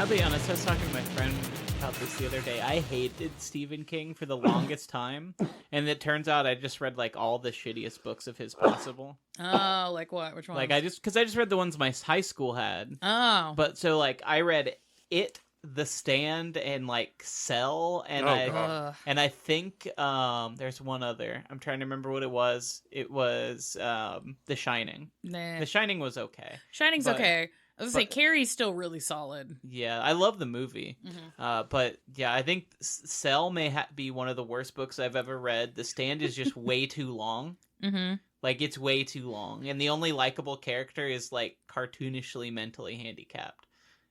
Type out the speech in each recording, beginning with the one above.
I'll be honest, I was talking to my friend about this the other day. I hated Stephen King for the longest time, and it turns out I just read like all the shittiest books of his possible. Oh, like what? Which one? Like I just read the ones my high school had. Oh. But so like I read It, The Stand, and like Cell, and I think there's one other. I'm trying to remember what it was. It was The Shining. Nah. The Shining was okay. Shining's okay. I was gonna say Carrie's still really solid. Yeah, I love the movie. Mm-hmm. But yeah, I think Cell may be one of the worst books I've ever read. The Stand is just way too long. Mm-hmm. Like, it's way too long. And the only likable character is, like, cartoonishly mentally handicapped.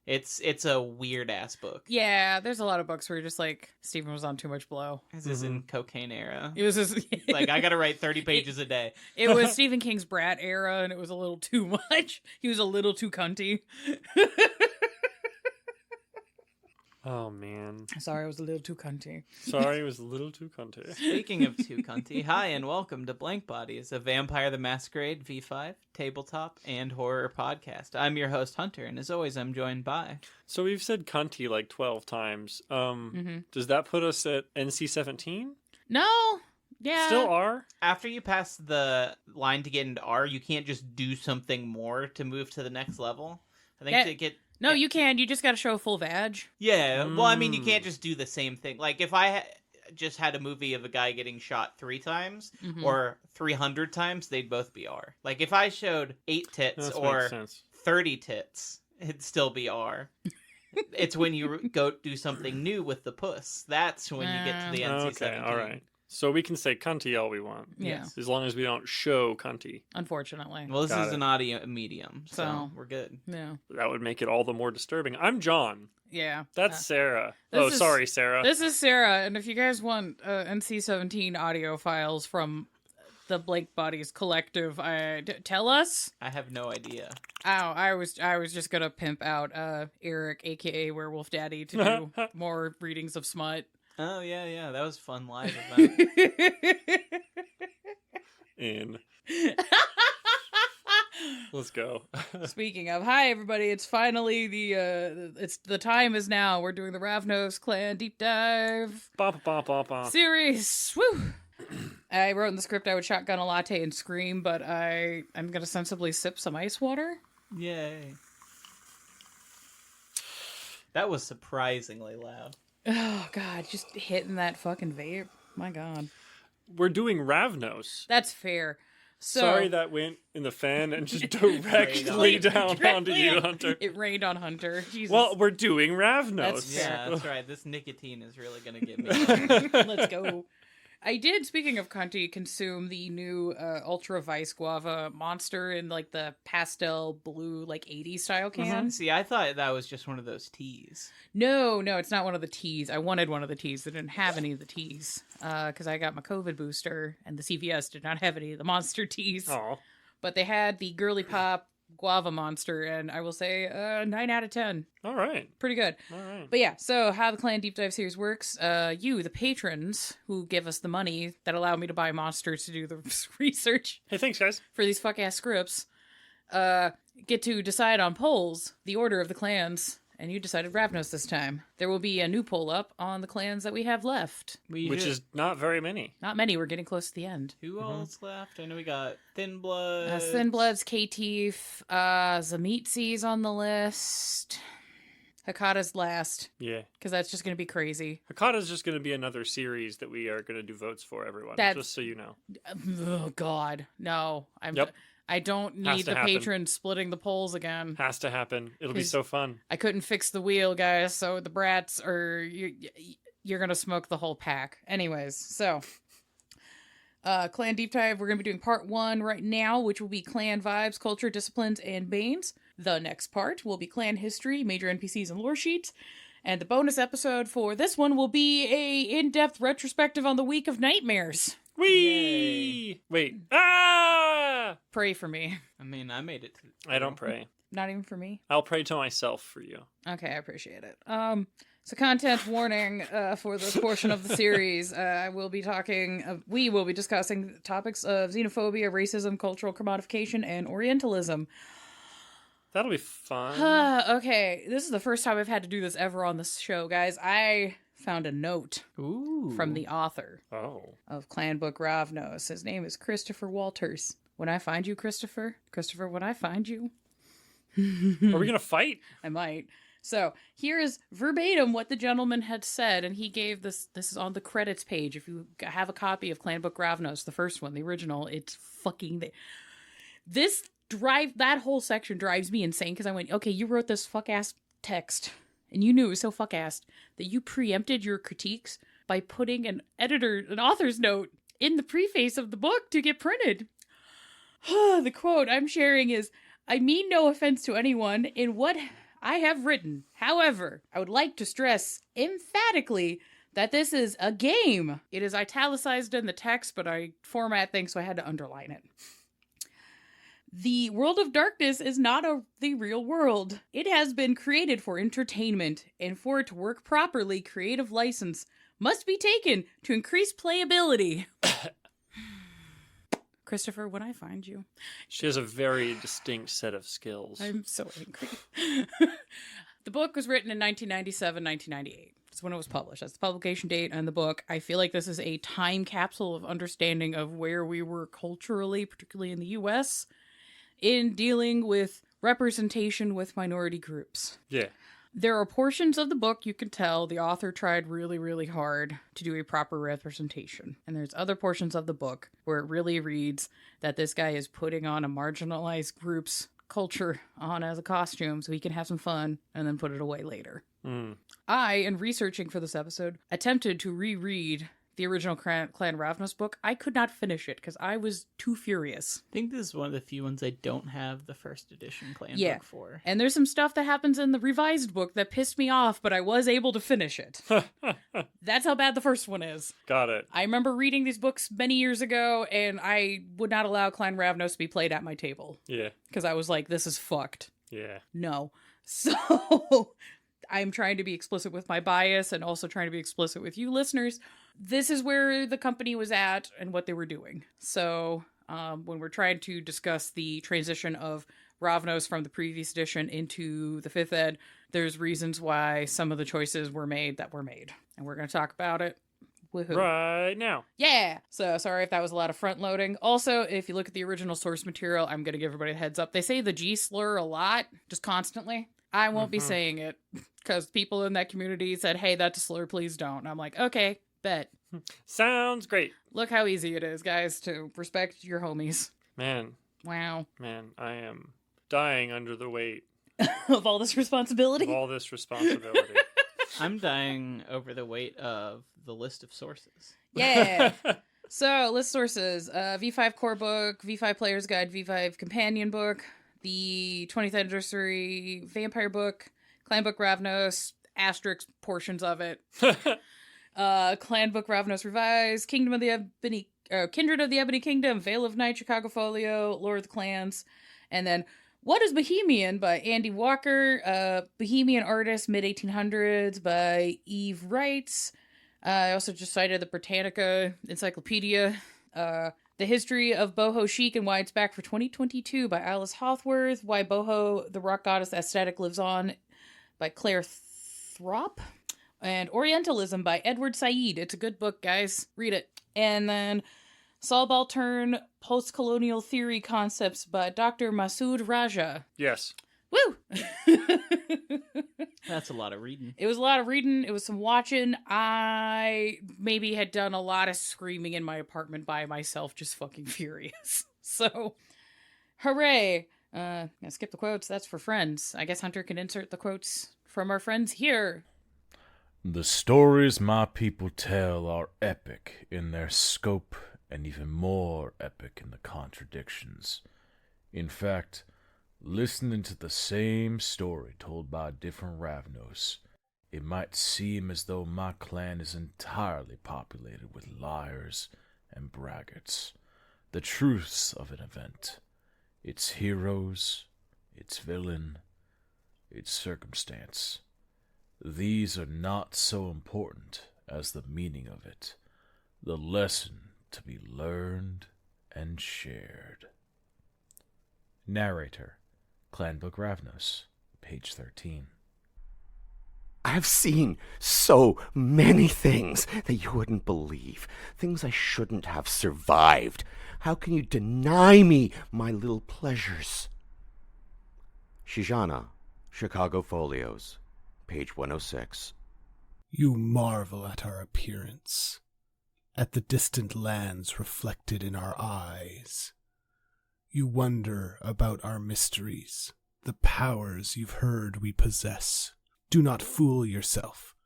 It's a weird-ass book. Yeah, there's a lot of books where you're just like, Stephen was on too much blow. This is in cocaine era. It was just... like, I gotta write 30 pages a day. It was Stephen King's Brat era, and it was a little too much. He was a little too cunty. Oh, man. Sorry, I was a little too cunty. Sorry, it was a little too cunty. Speaking of too cunty, hi and welcome to Blank Bodies, a Vampire the Masquerade V5 tabletop and horror podcast. I'm your host Hunter, and as always, I'm joined by. So we've said cunty like 12 times. Does that put us at NC-17? No. Yeah. Still R? After you pass the line to get into R, you can't just do something more to move to the next level. I think to get... No, you can. You just got to show a full vag. Yeah, well, I mean, you can't just do the same thing. Like, if I just had a movie of a guy getting shot 3 times or 300 times, they'd both be R. Like, if I showed 8 tits or 30 tits, it'd still be R. It's when you go do something new with the puss. That's when you get to the NC-17. Okay, all right. So we can say cunty all we want. Yeah. As long as we don't show cunty. Unfortunately. Well, this is an audio medium, so we're good. Yeah. That would make it all the more disturbing. I'm John. Yeah. That's Sarah. This sorry, Sarah. This is Sarah, and if you guys want NC-17 audio files from the Blank Bodies Collective, tell us. I have no idea. Oh, I was just gonna pimp out Eric, aka Werewolf Daddy, to do more readings of smut. Oh, yeah, that was a fun live event. Let's go. Speaking of, hi everybody, it's finally the time is now. We're doing the Ravnos Clan Deep Dive series. Woo! I wrote in the script I would shotgun a latte and scream, but I'm gonna sensibly sip some ice water. Yay. That was surprisingly loud. Oh, God, just hitting that fucking vape. My God. We're doing Ravnos. That's fair. So, sorry that went in the fan and just directly down onto you, Hunter. It rained on Hunter. Jesus. Well, we're doing Ravnos. That's fair. Yeah, that's right. This nicotine is really going to get me. Let's go. I did, speaking of cunty, consume the new Ultra Vice Guava monster in like the pastel blue, like 80s style can. See, I thought that was just one of those teas. No, it's not one of the teas. I wanted one of the teas. They didn't have any of the teas because I got my COVID booster and the CVS did not have any of the monster teas. Oh. But they had the Girly Pop Guava monster, and I will say 9 out of 10. All right. Pretty good. All right. But yeah, so how the Clan Deep Dive series works, you, the patrons who give us the money that allow me to buy monsters to do the research. Hey, thanks, guys. For these fuck-ass scripts, get to decide on polls, the order of the clans, and you decided Ravnos this time. There will be a new poll up on the clans that we have left. Which is not very many. Not many. We're getting close to the end. Who else left? I know we got Thin Bloods. Thin Bloods, Katif, Zamitzi's on the list. Hakata's last. Yeah. Because that's just going to be crazy. Hakata's just going to be another series that we are going to do votes for, everyone. Just so you know. Oh, God. No. Yep. I don't need the patrons splitting the polls again. Has to happen. It'll be so fun. I couldn't fix the wheel, guys, so the brats are... You're going to smoke the whole pack. Anyways, so... Clan Deep Dive, we're going to be doing part 1 right now, which will be clan vibes, culture, disciplines, and banes. The next part will be clan history, major NPCs, and lore sheets. And the bonus episode for this one will be a in-depth retrospective on the Week of Nightmares. Whee! Wait. Ah! Pray for me. I mean, I made it. I don't pray. Not even for me? I'll pray to myself for you. Okay, I appreciate it. So content warning for this portion of the series. We will be discussing topics of xenophobia, racism, cultural commodification, and Orientalism. That'll be fun. Okay, this is the first time I've had to do this ever on this show, guys. I found a note from the author of Clan Book Ravnos. His name is Christopher Walters. When I find you, Christopher, when I find you. Are we going to fight? I might. So here is verbatim what the gentleman had said, and he gave this. This is on the credits page. If you have a copy of Clan Book Ravnos, the first one, the original, it's fucking that whole section drives me insane because I went, okay, you wrote this fuck ass text, and you knew it was so fuck ass that you preempted your critiques by putting an author's note in the preface of the book to get printed. The quote I'm sharing is, "I mean no offense to anyone in what I have written. However, I would like to stress emphatically that this is a game." It is italicized in the text, but I format things, so I had to underline it. "The world of darkness is not the real world. It has been created for entertainment, and for it to work properly, creative license must be taken to increase playability." Christopher, when I find you. She has a very distinct set of skills. I'm so angry. The book was written in 1997, 1998. That's when it was published. That's the publication date on the book. I feel like this is a time capsule of understanding of where we were culturally, particularly in the U.S., in dealing with representation with minority groups. Yeah. There are portions of the book you can tell the author tried really, really hard to do a proper representation. And there's other portions of the book where it really reads that this guy is putting on a marginalized group's culture on as a costume so he can have some fun and then put it away later. I, in researching for this episode, attempted to reread the original Clan Ravnos book. I could not finish it because I was too furious. I think this is one of the few ones I don't have the first edition Clan book for. And there's some stuff that happens in the revised book that pissed me off, but I was able to finish it. That's how bad the first one is. Got it. I remember reading these books many years ago, and I would not allow Clan Ravnos to be played at my table. Yeah. Because I was like, this is fucked. Yeah. No. So I'm trying to be explicit with my bias and also trying to be explicit with you listeners. This is where the company was at and what they were doing. So when we're trying to discuss the transition of Ravnos from the previous edition into the 5th ed, there's reasons why some of the choices were made that were made. And we're going to talk about it. Woohoo. Right now. Yeah. So sorry if that was a lot of front loading. Also, if you look at the original source material, I'm going to give everybody a heads up. They say the G slur a lot, just constantly. I won't be saying it because people in that community said, hey, that's a slur, please don't. And I'm like, okay, bet. Sounds great. Look how easy it is, guys, to respect your homies. Man. Wow. Man, I am dying under the weight. Of all this responsibility? I'm dying over the weight of the list of sources. Yeah. So, list sources. V5 core book, V5 Player's Guide, V5 Companion book, the 20th anniversary Vampire book, Clan Book Ravnos, asterisk portions of it. Clan Book Ravnos Revised, Kindred of the Ebony Kingdom, Veil of Night, Chicago Folio, Lord of the Clans, and then What is Bohemian by Andy Walker, Bohemian Artist, mid-1800s by Eve Wrights. I also just cited the Britannica Encyclopedia, The History of Boho Chic and Why It's Back for 2022 by Alice Hawthworth, Why Boho, the Rock Goddess Aesthetic Lives On by Claire Throp, and Orientalism by Edward Said. It's a good book, guys. Read it. And then Subaltern Post-Colonial Theory Concepts by Dr. Masood Raja. Yes. Woo! That's a lot of reading. It was a lot of reading. It was some watching. I maybe had done a lot of screaming in my apartment by myself, just fucking furious. So, hooray. Gonna skip the quotes. That's for friends. I guess Hunter can insert the quotes from our friends here. The stories my people tell are epic in their scope and even more epic in the contradictions. In fact, listening to the same story told by different Ravnos, it might seem as though my clan is entirely populated with liars and braggarts. The truths of an event, its heroes, its villain, its circumstance. These are not so important as the meaning of it, the lesson to be learned and shared. Narrator, Clan Book Ravnos, page 13. I have seen so many things that you wouldn't believe. Things I shouldn't have survived. How can you deny me my little pleasures? Shijana, Chicago Folios, page 106. You marvel at our appearance, at the distant lands reflected in our eyes. You wonder about our mysteries, the powers you've heard we possess. Do not fool yourself.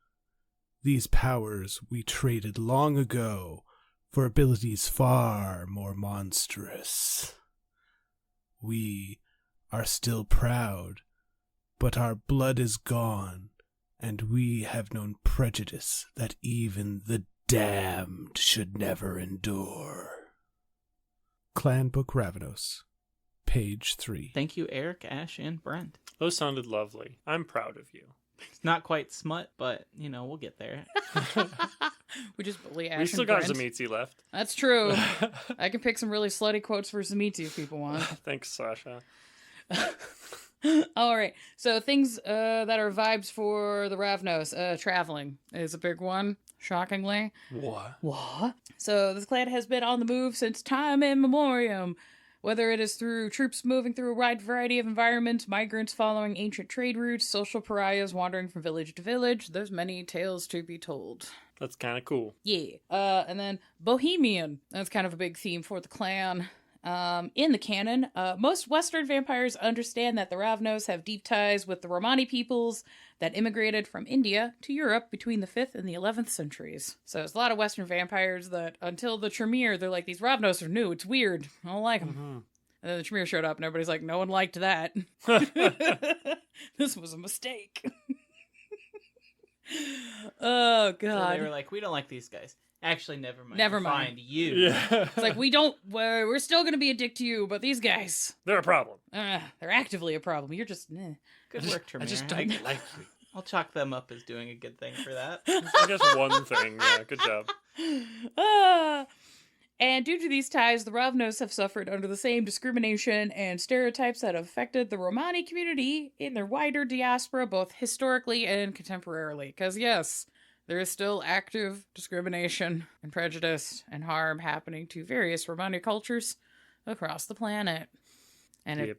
These powers we traded long ago for abilities far more monstrous. We are still proud, but our blood is gone, and we have known prejudice that even the damned should never endure. Clan Book Ravnos, page 3. Thank you, Eric, Ash, and Brent. Those sounded lovely. I'm proud of you. It's not quite smut, but, we'll get there. We just bully Ash We still and got Brent. Zamitzi left. That's true. I can pick some really slutty quotes for Zamitzi if people want. Thanks, Sasha. All right. So things that are vibes for the Ravnos. Traveling is a big one, shockingly. What? So this clan has been on the move since time immemorial. Whether it is through troops moving through a wide variety of environments, migrants following ancient trade routes, social pariahs wandering from village to village, there's many tales to be told. That's kind of cool. Yeah. And then Bohemian. That's kind of a big theme for the clan. In the canon, most Western vampires understand that the Ravnos have deep ties with the Romani peoples that immigrated from India to Europe between the 5th and the 11th centuries. So there's a lot of Western vampires that, until the Tremere, they're like, these Ravnos are new, it's weird, I don't like them. Mm-hmm. And then the Tremere showed up and everybody's like, no one liked that. This was a mistake. Oh, God. So they were like, we don't like these guys. Actually, never mind. Never We'll mind. Find you. Yeah. It's like, we're still gonna be a dick to you, but these guys, They're a problem. they're actively a problem. You're just, Good work, Tremere. I just don't like you. I'll chalk them up as doing a good thing for that. I guess one thing. Yeah, good job. And due to these ties, the Ravnos have suffered under the same discrimination and stereotypes that have affected the Romani community in their wider diaspora, both historically and contemporarily. Because yes, there is still active discrimination and prejudice and harm happening to various Romani cultures across the planet. And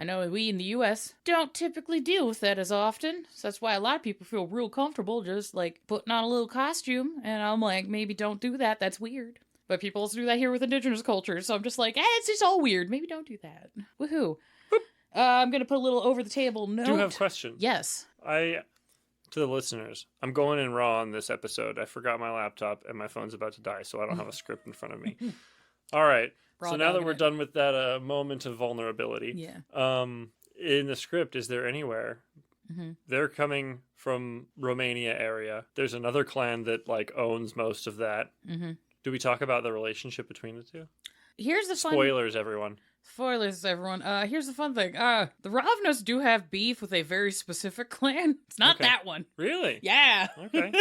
I know we in the US don't typically deal with that as often, so that's why a lot of people feel real comfortable just like putting on a little costume, and I'm like, maybe don't do that, that's weird. But people also do that here with indigenous cultures, so I'm just like, it's just all weird, maybe don't do that. Woohoo. I'm gonna put a little over the table note. Do you have a question? Yes. To the listeners, I'm going in raw on this episode. I forgot my laptop and my phone's about to die, so I don't have a script in front of me. All right. So now that we're done with that moment of vulnerability, in the script, is there anywhere they're coming from Romania area? There's another clan that like owns most of that. Do we talk about the relationship between the two? Here's the fun. Spoilers, everyone. Spoilers, everyone. Here's the fun thing. The Ravnos do have beef with a very specific clan. It's not that one. Really? Yeah. Okay.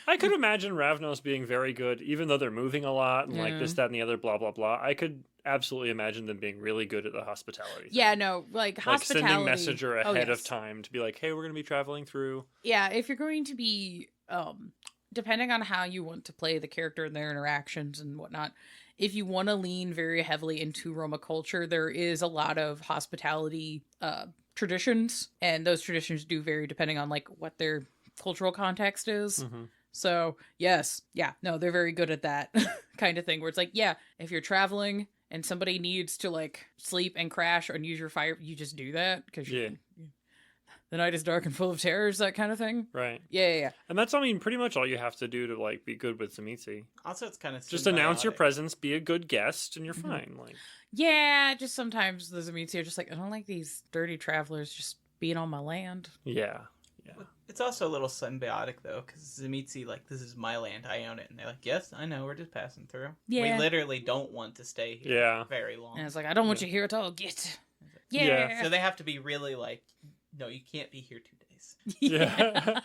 I could imagine Ravnos being very good, even though they're moving a lot and like this, that, and the other, blah, blah, blah. I could absolutely imagine them being really good at the hospitality thing. Yeah, no, like hospitality. Sending messenger ahead of time to be like, hey, we're going to be traveling through. Yeah, if you're going to be, depending on how you want to play the character and their interactions and whatnot, if you want to lean very heavily into Roma culture, there is a lot of hospitality traditions, and those traditions do vary depending on like what their cultural context is. So yes, no, they're very good at that kind of thing where it's like, yeah, if you're traveling and somebody needs to like sleep and crash and use your fire, you just do that because the night is dark and full of terrors, that kind of thing. Right. Yeah. And that's, pretty much all you have to do to like be good with Zamitzi. Also, it's kind of just announce your presence, be a good guest, and you're fine. Like, yeah, just sometimes the Zamitzi are just like, I don't like these dirty travelers just being on my land. Yeah. It's also a little symbiotic though, because Zamitzi, like, this is my land, I own it, and they're like, yes, I know, we're just passing through. Yeah. We literally don't want to stay here very long. And it's like, I don't want you here at all. Get. Yeah. So they have to be really like, no, you can't be here 2 days. Yeah.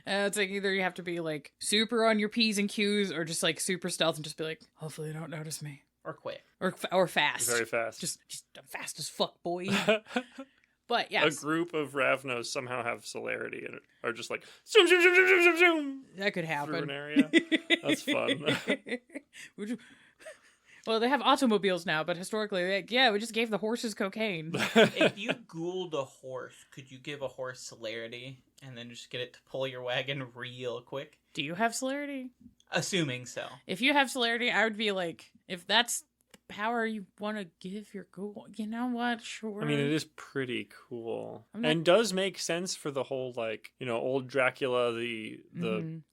It's like either you have to be like super on your P's and Q's or just like super stealth and just be like, hopefully they don't notice me. Or quick. Or fast. Very fast. Just fast as fuck, boy. But yes. A group of Ravnos somehow have celerity and are just like zoom, zoom, zoom, zoom, zoom, zoom, zoom. That could happen. Through an area. That's fun. Well, they have automobiles now, but historically, we just gave the horses cocaine. If you ghouled a horse, could you give a horse celerity and then just get it to pull your wagon real quick? Do you have celerity? Assuming so. If you have celerity, I would be like, if that's the power you want to give your ghoul, you know what? Sure. I mean, it is pretty cool. And does make sense for the whole, like, you know, old Dracula, the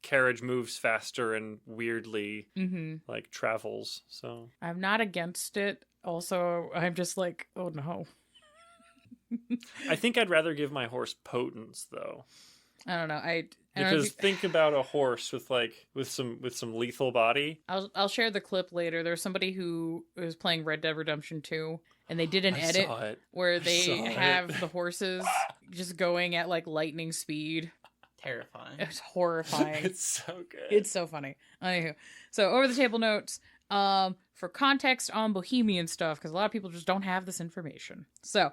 carriage moves faster and weirdly, like, travels, so. I'm not against it. Also, I'm just like, oh no. I think I'd rather give my horse potence, though. I don't know. Because think about a horse with some lethal body. I'll share the clip later. There's somebody who was playing Red Dead Redemption 2, and they did an edit where they have the horses just going at like lightning speed. Terrifying. It's horrifying. It's so good. It's so funny. Anywho, so over the table notes. For context on Bohemian stuff, because a lot of people just don't have this information. So,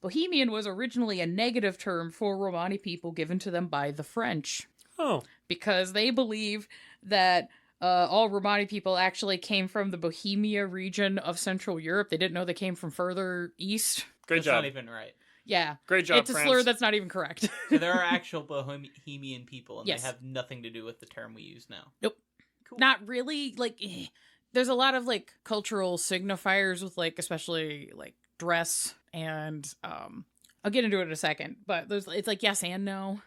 Bohemian was originally a negative term for Romani people given to them by the French. Oh. Because they believe that all Romani people actually came from the Bohemia region of Central Europe. They didn't know they came from further east. Great job. That's not even right. Yeah. Great job, It's a slur that's not even correct. So there are actual Bohemian people, and yes. they have nothing to do with the term we use now. Nope. Cool. Not really. Like, there's a lot of, like, cultural signifiers with, like, especially, like, dress and, I'll get into it in a second, but it's like yes and no.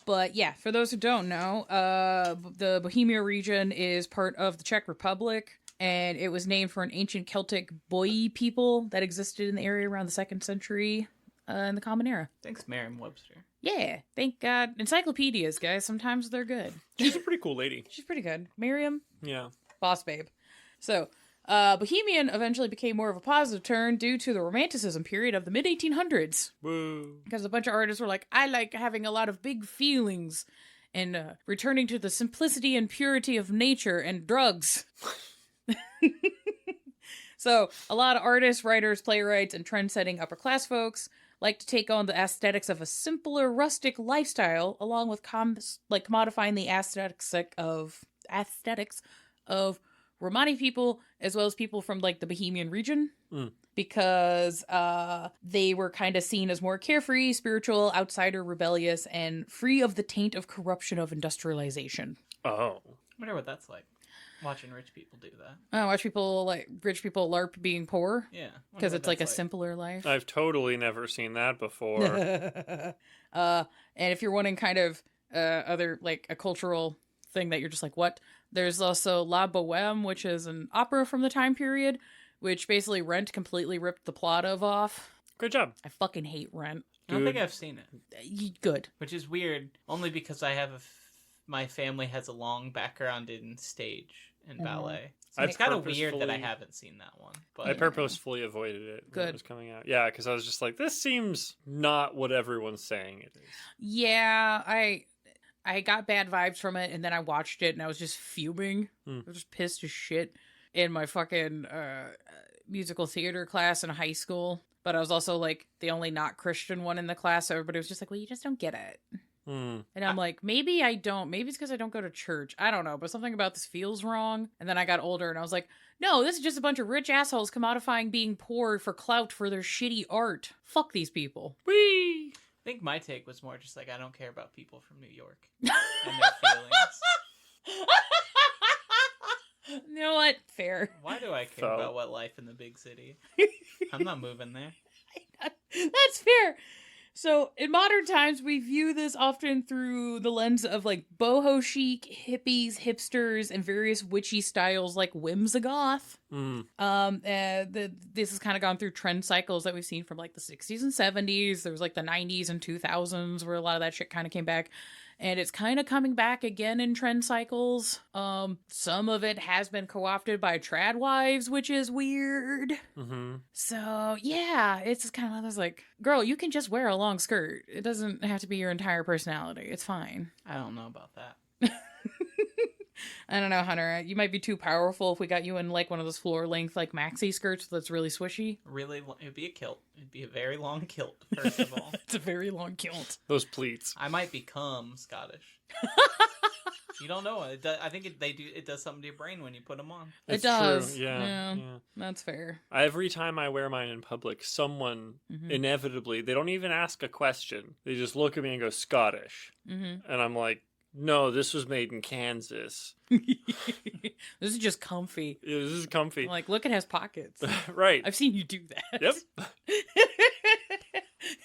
But yeah, for those who don't know, the Bohemia region is part of the Czech Republic, and it was named for an ancient Celtic Boii people that existed in the area around the 2nd century in the Common Era. Thanks, Merriam-Webster. Yeah, thank God. Encyclopedias, guys, sometimes they're good. She's a pretty cool lady. She's pretty good. Miriam? Yeah. Boss babe. So, Bohemian eventually became more of a positive turn due to the Romanticism period of the mid-1800s. Woo. Because a bunch of artists were like, I like having a lot of big feelings and returning to the simplicity and purity of nature and drugs. So, a lot of artists, writers, playwrights, and trend-setting upper-class folks like to take on the aesthetics of a simpler, rustic lifestyle, along with commodifying the aesthetics of Romani people, as well as people from, like, the Bohemian region, because they were kind of seen as more carefree, spiritual, outsider, rebellious, and free of the taint of corruption of industrialization. Oh. I wonder what that's like, watching rich people do that. Watch people, like, rich people LARP being poor. Yeah. Because it's, like, a simpler life. I've totally never seen that before. And if you're wanting kind of other, like, a cultural thing that you're just like, what? There's also La Boheme, which is an opera from the time period, which basically Rent completely ripped the plot off. Great job. I fucking hate Rent. I don't think I've seen it. Good. Which is weird, only because I have my family has a long background in stage and ballet. So it's kind of weird that I haven't seen that one. But I purposefully avoided it when it was coming out. Yeah, because I was just like, this seems not what everyone's saying it is. Yeah, I got bad vibes from it, and then I watched it, and I was just fuming. I was just pissed as shit in my fucking musical theater class in high school. But I was also, like, the only not Christian one in the class, so everybody was just like, well, you just don't get it. And I'm like, maybe I don't. Maybe it's because I don't go to church. I don't know, but something about this feels wrong. And then I got older, and I was like, no, this is just a bunch of rich assholes commodifying being poor for clout for their shitty art. Fuck these people. Whee! I think my take was more just like, I don't care about people from New York and their feelings. You know what? Fair. Why do I care about what life in the big city? I'm not moving there. That's fair. So, in modern times, we view this often through the lens of, like, boho chic, hippies, hipsters, and various witchy styles like whimsigoth. This has kind of gone through trend cycles that we've seen from, like, the 60s and 70s. There was, like, the 90s and 2000s where a lot of that shit kind of came back. And it's kind of coming back again in trend cycles. Some of it has been co-opted by trad wives, which is weird. So, yeah, it's just kind of one of those, like, girl, you can just wear a long skirt. It doesn't have to be your entire personality. It's fine. I don't know about that. I don't know, Hunter. You might be too powerful if we got you in like one of those floor length like maxi skirts that's really swishy. Really, it'd be a kilt. It'd be a very long kilt, first of all. It's a very long kilt. Those pleats. I might become Scottish. You don't know. It does, I think it does something to your brain when you put them on. It does. True. Yeah. That's fair. Every time I wear mine in public, someone inevitably, they don't even ask a question. They just look at me and go, Scottish. And I'm like, no, this was made in Kansas. This is just comfy. Yeah, this is comfy. Like, look, it has pockets. Right. I've seen you do that. Yep.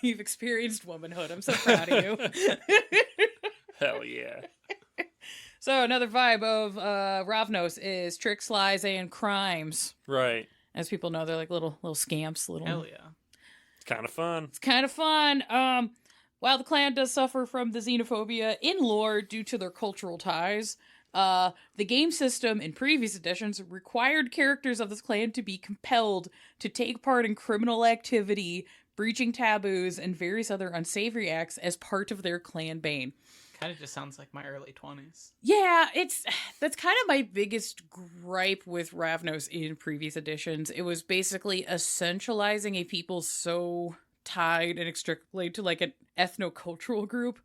You've experienced womanhood. I'm so proud of you. Hell yeah. So another vibe of Ravnos is tricks, lies, and crimes. Right. As people know, they're like little scamps. Hell yeah. It's kind of fun. It's kind of fun. While the clan does suffer from the xenophobia in lore due to their cultural ties, the game system in previous editions required characters of this clan to be compelled to take part in criminal activity, breaching taboos, and various other unsavory acts as part of their clan bane. Kind of just sounds like my early 20s. Yeah, that's kind of my biggest gripe with Ravnos in previous editions. It was basically essentializing a people so tied inextricably to like an ethno-cultural group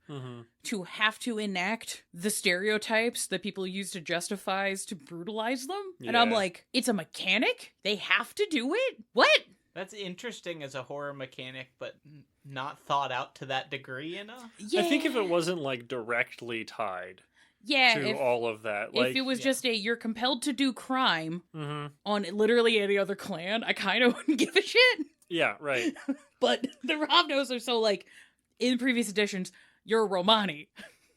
to have to enact the stereotypes that people use to justify to brutalize them. Yeah. And I'm like, it's a mechanic? They have to do it? What? That's interesting as a horror mechanic, but not thought out to that degree enough. Yeah. I think if it wasn't like directly tied to all of that. Like, if it was just you're compelled to do crime on literally any other clan, I kind of wouldn't give a shit. Yeah, right. But the Ravnos are so like, in previous editions, you're a Romani.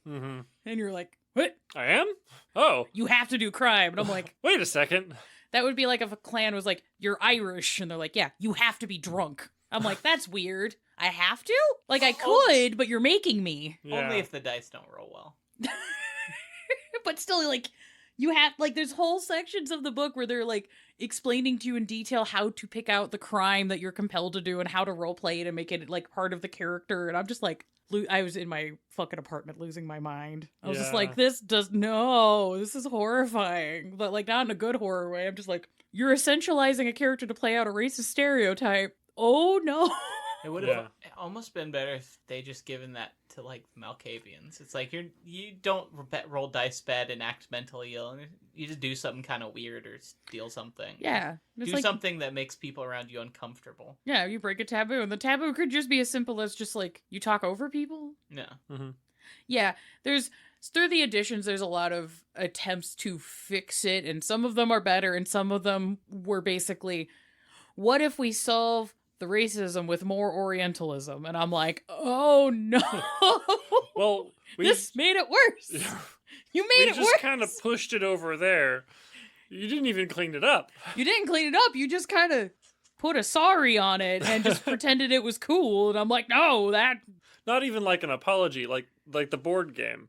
And you're like, what? I am? Oh. You have to do crime. And I'm like, wait a second. That would be like if a clan was like, you're Irish. And they're like, yeah, you have to be drunk. I'm like, that's weird. I have to? Like, I could, but you're making me. Yeah. Only if the dice don't roll well. But still, like, you have, like, there's whole sections of the book where they're, like, explaining to you in detail how to pick out the crime that you're compelled to do and how to roleplay it and make it, like, part of the character. And I'm just like, I was in my fucking apartment losing my mind. I was just like, this is horrifying. But, like, not in a good horror way. I'm just like, you're essentializing a character to play out a racist stereotype. Oh, no. It would have almost been better if they just given that to like Malkavians. It's like you don't roll dice bad and act mentally ill. You just do something kind of weird or steal something. Yeah, do like, something that makes people around you uncomfortable. Yeah, you break a taboo, and the taboo could just be as simple as just like you talk over people. Yeah. Yeah, through the editions, there's a lot of attempts to fix it, and some of them are better, and some of them were basically, what if we solve the racism with more Orientalism? And I'm like, oh no. Well, this made it worse. You made it worse. We just kind of pushed it over there. You didn't even clean it up. You didn't clean it up. You just kind of put a sorry on it and just pretended it was cool. And I'm like, no, that... Not even like an apology, like the board game.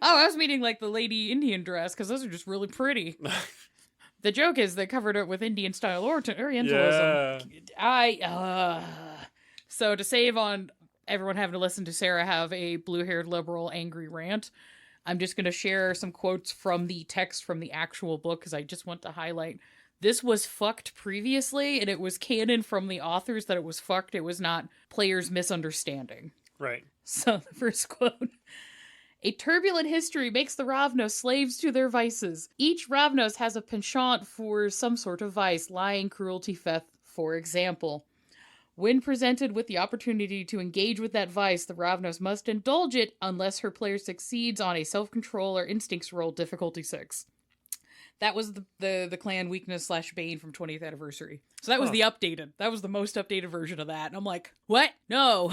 Oh, I was meaning like the lady Indian dress, because those are just really pretty. The joke is they covered it with Indian-style Orientalism. Yeah. So to save on everyone having to listen to Sarah have a blue-haired liberal angry rant, I'm just going to share some quotes from the text from the actual book, because I just want to highlight this was fucked previously, and it was canon from the authors that it was fucked. It was not players' misunderstanding. Right. So the first quote... A turbulent history makes the Ravnos slaves to their vices. Each Ravnos has a penchant for some sort of vice, lying, cruelty, theft, for example. When presented with the opportunity to engage with that vice, the Ravnos must indulge it unless her player succeeds on a self-control or instincts roll difficulty 6. That was the clan weakness / bane from 20th anniversary. So that was the updated. That was the most updated version of that. And I'm like, what? No.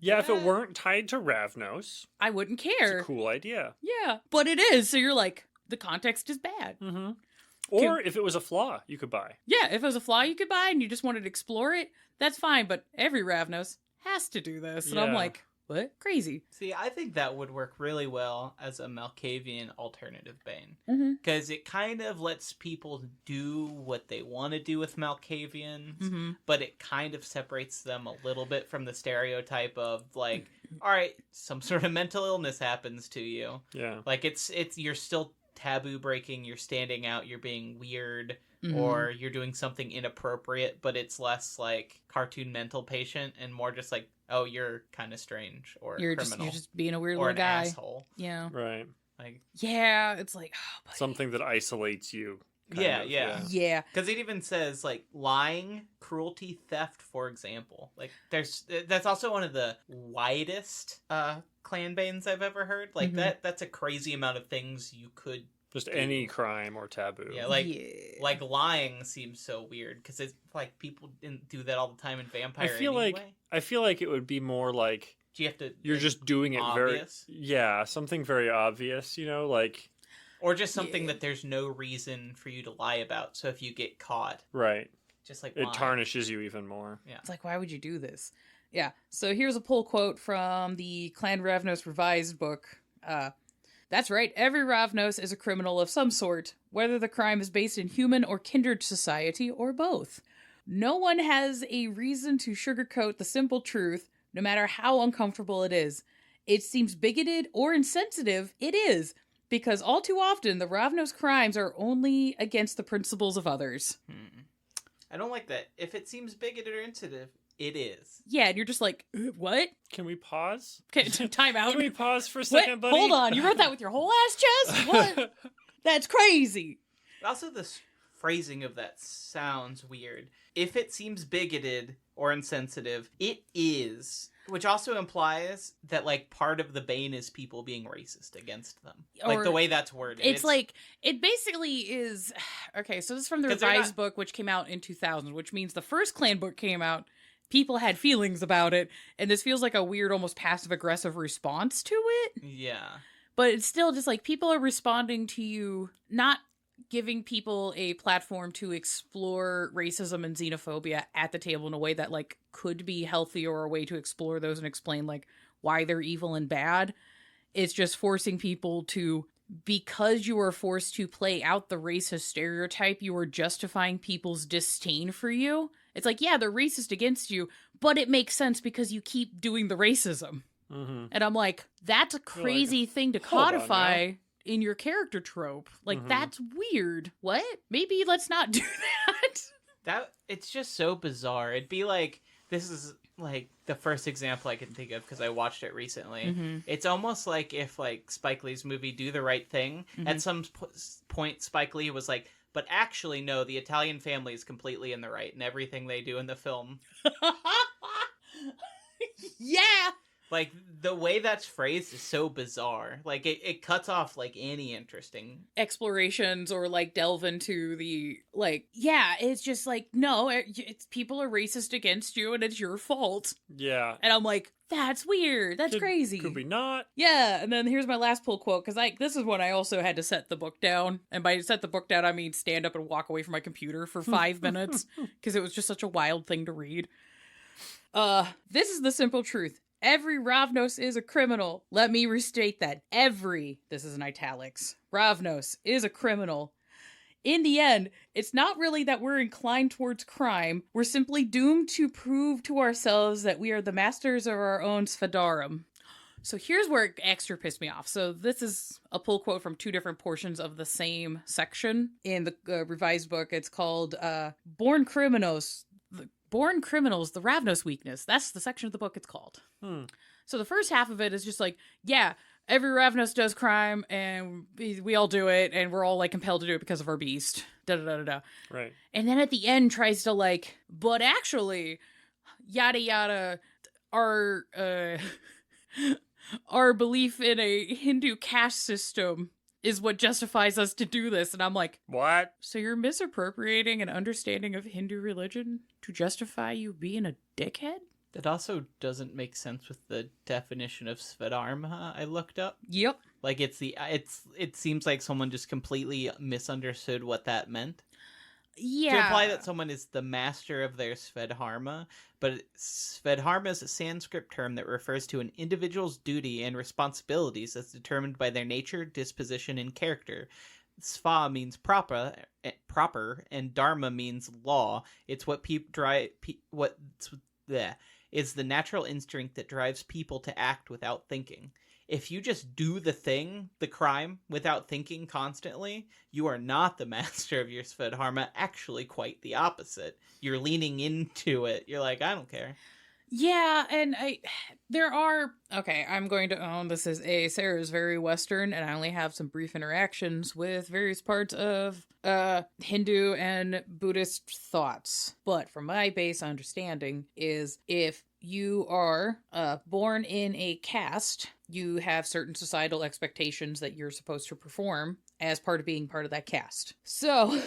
Yeah, if it weren't tied to Ravnos, I wouldn't care. It's a cool idea. Yeah, but it is. So you're like, the context is bad. Mm-hmm. Or if it was a flaw you could buy. Yeah, if it was a flaw you could buy and you just wanted to explore it, that's fine. But every Ravnos has to do this. And I'm like, what? Crazy. See, I think that would work really well as a Malkavian alternative Bane. Mm-hmm. Because it kind of lets people do what they want to do with Malkavians, Mm-hmm. but it kind of separates them a little bit from the stereotype of, like, all right, some sort of mental illness happens to you. Yeah. Like, it's you're still taboo breaking, you're standing out, you're being weird, Mm-hmm. or you're doing something inappropriate, but it's less like cartoon mental patient and more just like, oh, you're kind of strange or You're criminal just being a weird or little an guy. asshole. Yeah. Right. Like, Yeah, it's like, oh, buddy. Something that isolates you. yeah, of, Yeah. Because it even says like lying, cruelty, theft, for example. Like that's also one of the widest clan banes I've ever heard. Like that's a crazy amount of things you could Just do. any crime or taboo. Yeah, like lying seems so weird because it's like people didn't do that all the time in Vampire. I feel like it would be more like Do you have to? you're just doing it obvious? something very obvious, like. Or just something that there's no reason for you to lie about. So if you get caught, Right. just like It lie. tarnishes you even more. Yeah. It's like, why would you do this? Yeah. So here's a pull quote from the Clan Ravnos revised book. That's right. Every Ravnos is a criminal of some sort, whether the crime is based in human or kindred society or both. No one has a reason to sugarcoat the simple truth, no matter how uncomfortable it is. It seems bigoted or insensitive. It is. Because all too often, the Ravnos crimes are only against the principles of others. I don't like that. If it seems bigoted or insensitive, it is. Yeah, and you're just like, what? Can we pause? Okay, time out. Can we pause for a second, buddy? Hold on, you wrote that with your whole ass chest? What? That's crazy. Also, the phrasing of that sounds weird. If it seems bigoted or insensitive, it is. Which also implies that, like, part of the bane is people being racist against them. Like, the way that's worded. It's like, it basically is... Okay, so this is from the 'Cause they're revised not- book, which came out in 2000, which means the first Clan book came out, people had feelings about it, and this feels like a weird, almost passive-aggressive response to it. Yeah. But it's still just like, people are responding to you, not giving people a platform to explore racism and xenophobia at the table in a way that, like, could be healthy, or a way to explore those and explain, like, why they're evil and bad. It's just forcing people to, because you are forced to play out the racist stereotype, you are justifying people's disdain for you. It's like, yeah, they're racist against you, but it makes sense because you keep doing the racism. Mm-hmm. And I'm like, that's a crazy thing to hold on codify in your character trope. Like, that's weird. What? Maybe let's not do that. It's just so bizarre. It'd be like, this is like the first example I can think of because I watched it recently. It's almost like if, like, Spike Lee's movie Do the Right Thing, at some point Spike Lee was like, but actually no, the Italian family is completely in the right in everything they do in the film. Yeah. Like, the way that's phrased is so bizarre. Like, it cuts off, like, any interesting... explorations or, like, delve into the, like, yeah, it's just like, no, it's people are racist against you and it's your fault. Yeah. And I'm like, that's weird. That's crazy. Could we not? Yeah, and then here's my last pull quote, because this is when I also had to set the book down. And by set the book down, I mean stand up and walk away from my computer for 5 minutes, because it was just such a wild thing to read. This is the simple truth. Every Ravnos is a criminal. Let me restate that. This is in italics, Ravnos is a criminal. In the end, it's not really that we're inclined towards crime. We're simply doomed to prove to ourselves that we are the masters of our own Sfadarum. So here's where it extra pissed me off. So this is a pull quote from 2 different portions of the same section in the revised book. It's called Born Criminals, the Ravnos Weakness. That's the section of the book it's called. So the first half of it is just like, yeah, every Ravnos does crime, and we all do it, and we're all, like, compelled to do it because of our beast. Da-da-da-da-da. Right. And then at the end tries to, like, but actually, yada yada, our belief in a Hindu caste system is what justifies us to do this. And I'm like, what? So you're misappropriating an understanding of Hindu religion to justify you being a dickhead? That also doesn't make sense with the definition of Svedharma I looked up. Yep. Like, it seems like someone just completely misunderstood what that meant. Yeah. To imply that someone is the master of their Svedharma, but Svedharma is a Sanskrit term that refers to an individual's duty and responsibilities as determined by their nature, disposition, and character. Sva means proper, and Dharma means law. It's what is the natural instinct that drives people to act without thinking. If you just do the thing, the crime, without thinking constantly, you are not the master of your Svedharma. Actually, quite the opposite. You're leaning into it. You're like, I don't care. Yeah, and I'm going to own this is Sarah's very Western, and I only have some brief interactions with various parts of Hindu and Buddhist thoughts. But from my base understanding is if you are born in a caste, you have certain societal expectations that you're supposed to perform as part of being part of that caste. So,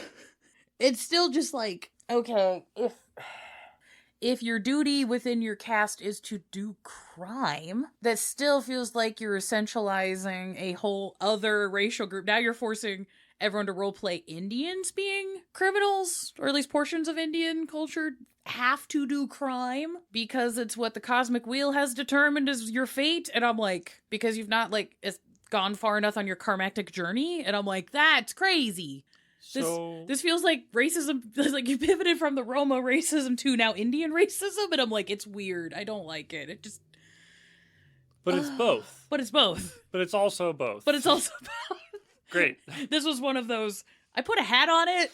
it's still just like, okay, if your duty within your caste is to do crime, that still feels like you're essentializing a whole other racial group. Now you're forcing everyone to roleplay Indians being criminals, or at least portions of Indian culture have to do crime because it's what the cosmic wheel has determined is your fate. And I'm like, because you've not gone far enough on your karmatic journey. And I'm like, that's crazy. This feels like racism, like you pivoted from the Roma racism to now Indian racism, and I'm like, it's weird. I don't like it. It just... But it's both. But it's both. But it's also both. But it's also both. Great. This was one of those, I put a hat on it.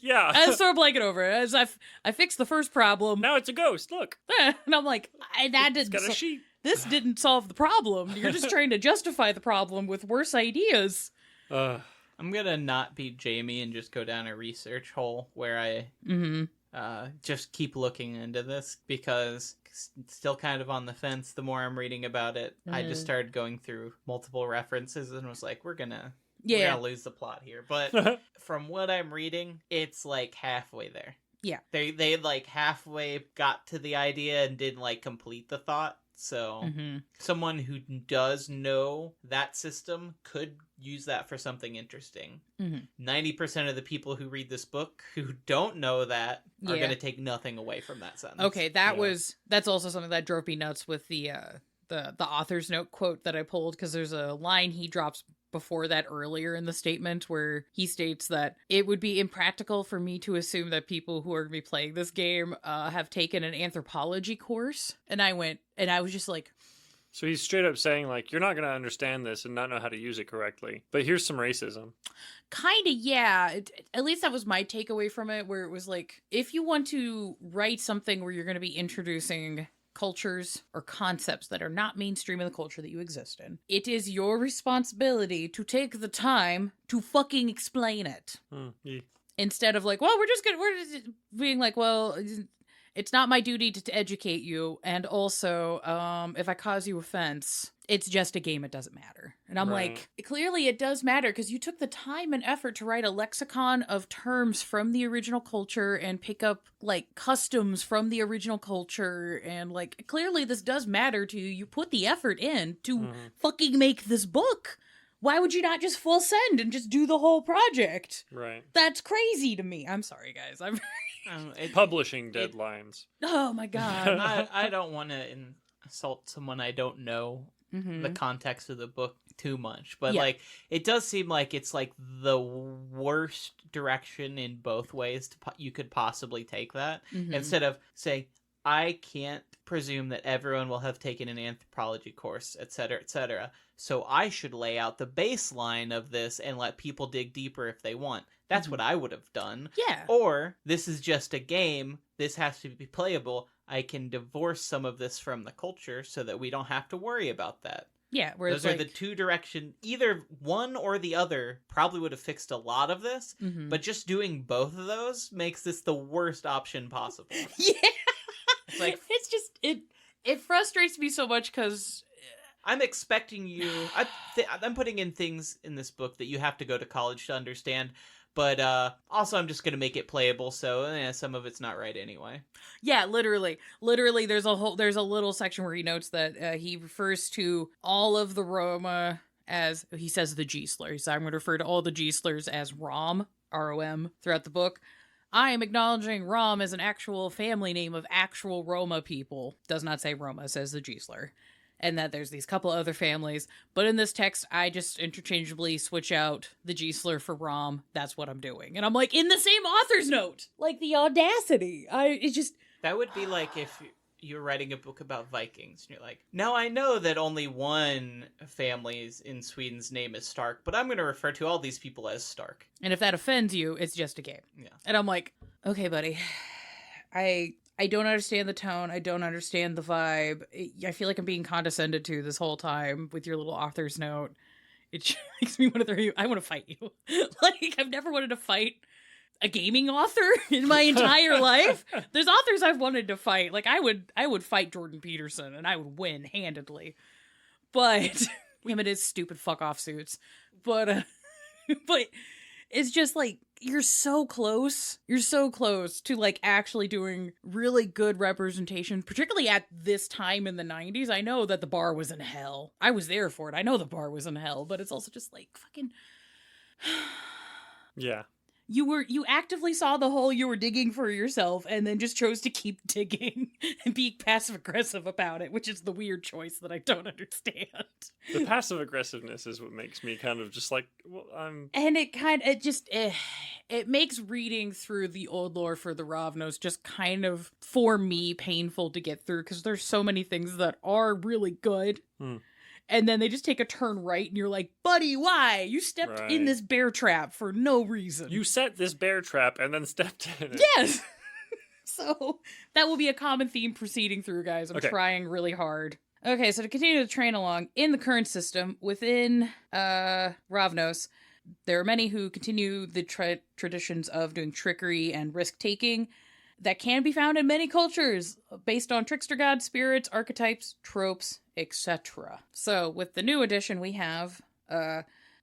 Yeah. I throw a blanket over it. As I fixed the first problem. Now it's a ghost, look. And I'm like, It's got a sheep. This didn't solve the problem. You're just trying to justify the problem with worse ideas. I'm gonna not be Jamie and just go down a research hole where I just keep looking into this, because it's still kind of on the fence. The more I'm reading about it, I just started going through multiple references and was like, we're gonna lose the plot here. But from what I'm reading, it's like halfway there. Yeah. They like halfway got to the idea and didn't like complete the thought. So someone who does know that system could use that for something interesting. 90% of the people who read this book who don't know that are going to take nothing away from that sentence. Okay, that's also something that drove me nuts with the author's note quote that I pulled, because there's a line he drops before that earlier in the statement where he states that it would be impractical for me to assume that people who are going to be playing this game have taken an anthropology course. And I was just like... So he's straight up saying, like, you're not going to understand this and not know how to use it correctly. But here's some racism. Kind of, yeah. At least that was my takeaway from it, where it was like, if you want to write something where you're going to be introducing cultures or concepts that are not mainstream in the culture that you exist in, it is your responsibility to take the time to fucking explain it. Instead of like, well, we're just being like, well, it's not my duty to educate you, and also if I cause you offense, it's just a game, it doesn't matter. And I'm like, clearly it does matter, because you took the time and effort to write a lexicon of terms from the original culture and pick up like customs from the original culture, and like clearly this does matter to you. You put the effort in to fucking make this book. Why would you not just full send and just do the whole project? Right. That's crazy to me. I'm sorry, guys. Publishing deadlines. Oh my god. I don't want to insult someone I don't know the context of the book too much, but like it does seem like it's like the worst direction in both ways you could possibly take that. Instead of saying, I can't presume that everyone will have taken an anthropology course, etc., so I should lay out the baseline of this and let people dig deeper if they want. That's what I would have done. Yeah. Or, this is just a game, this has to be playable, I can divorce some of this from the culture so that we don't have to worry about that. Yeah, those are the two directions. Either one or the other probably would have fixed a lot of this, but just doing both of those makes this the worst option possible. Yeah. It's like, it's just it frustrates me so much, because I'm expecting you. I'm putting in things in this book that you have to go to college to understand, but also I'm just gonna make it playable. So some of it's not right anyway. Yeah, literally, there's a little section where he notes that he refers to all of the Roma as, he says the G slur. So I'm going to refer to all the G slurs as Rom, R-O-M, throughout the book. I am acknowledging Rom as an actual family name of actual Roma people. Does not say Roma, says the Gisler. And that there's these couple other families. But in this text, I just interchangeably switch out the Gisler for Rom. That's what I'm doing. And I'm like, in the same author's note! Like, the audacity. That would be like if you're writing a book about Vikings, and you're like, now I know that only one family's in Sweden's name is Stark, but I'm going to refer to all these people as Stark. And if that offends you, it's just a game. Yeah. And I'm like, okay, buddy. I don't understand the tone. I don't understand the vibe. I feel like I'm being condescended to this whole time with your little author's note. It just makes me want to throw you. I want to fight you. Like, I've never wanted to fight a gaming author in my entire life. There's authors I've wanted to fight. Like, I would fight Jordan Peterson and I would win handedly. But him and his stupid fuck off suits. But it's just like, you're so close. You're so close to like actually doing really good representation, particularly at this time in the 90s. I know that the bar was in hell. I was there for it. I know the bar was in hell, but it's also just like fucking Yeah. You actively saw the hole you were digging for yourself and then just chose to keep digging and be passive aggressive about it, which is the weird choice that I don't understand. The passive aggressiveness is what makes me kind of just like, well, And it makes reading through the old lore for the Ravnos just kind of, for me, painful to get through because there's so many things that are really good. And then they just take a turn right, and you're like, buddy, why? You stepped in this bear trap for no reason. You set this bear trap and then stepped in it. Yes! So, that will be a common theme proceeding through, guys. I'm trying really hard. Okay, so to continue to train along, in the current system, within Ravnos, there are many who continue the traditions of doing trickery and risk-taking that can be found in many cultures, based on trickster gods, spirits, archetypes, tropes, etc. So, with the new edition, we have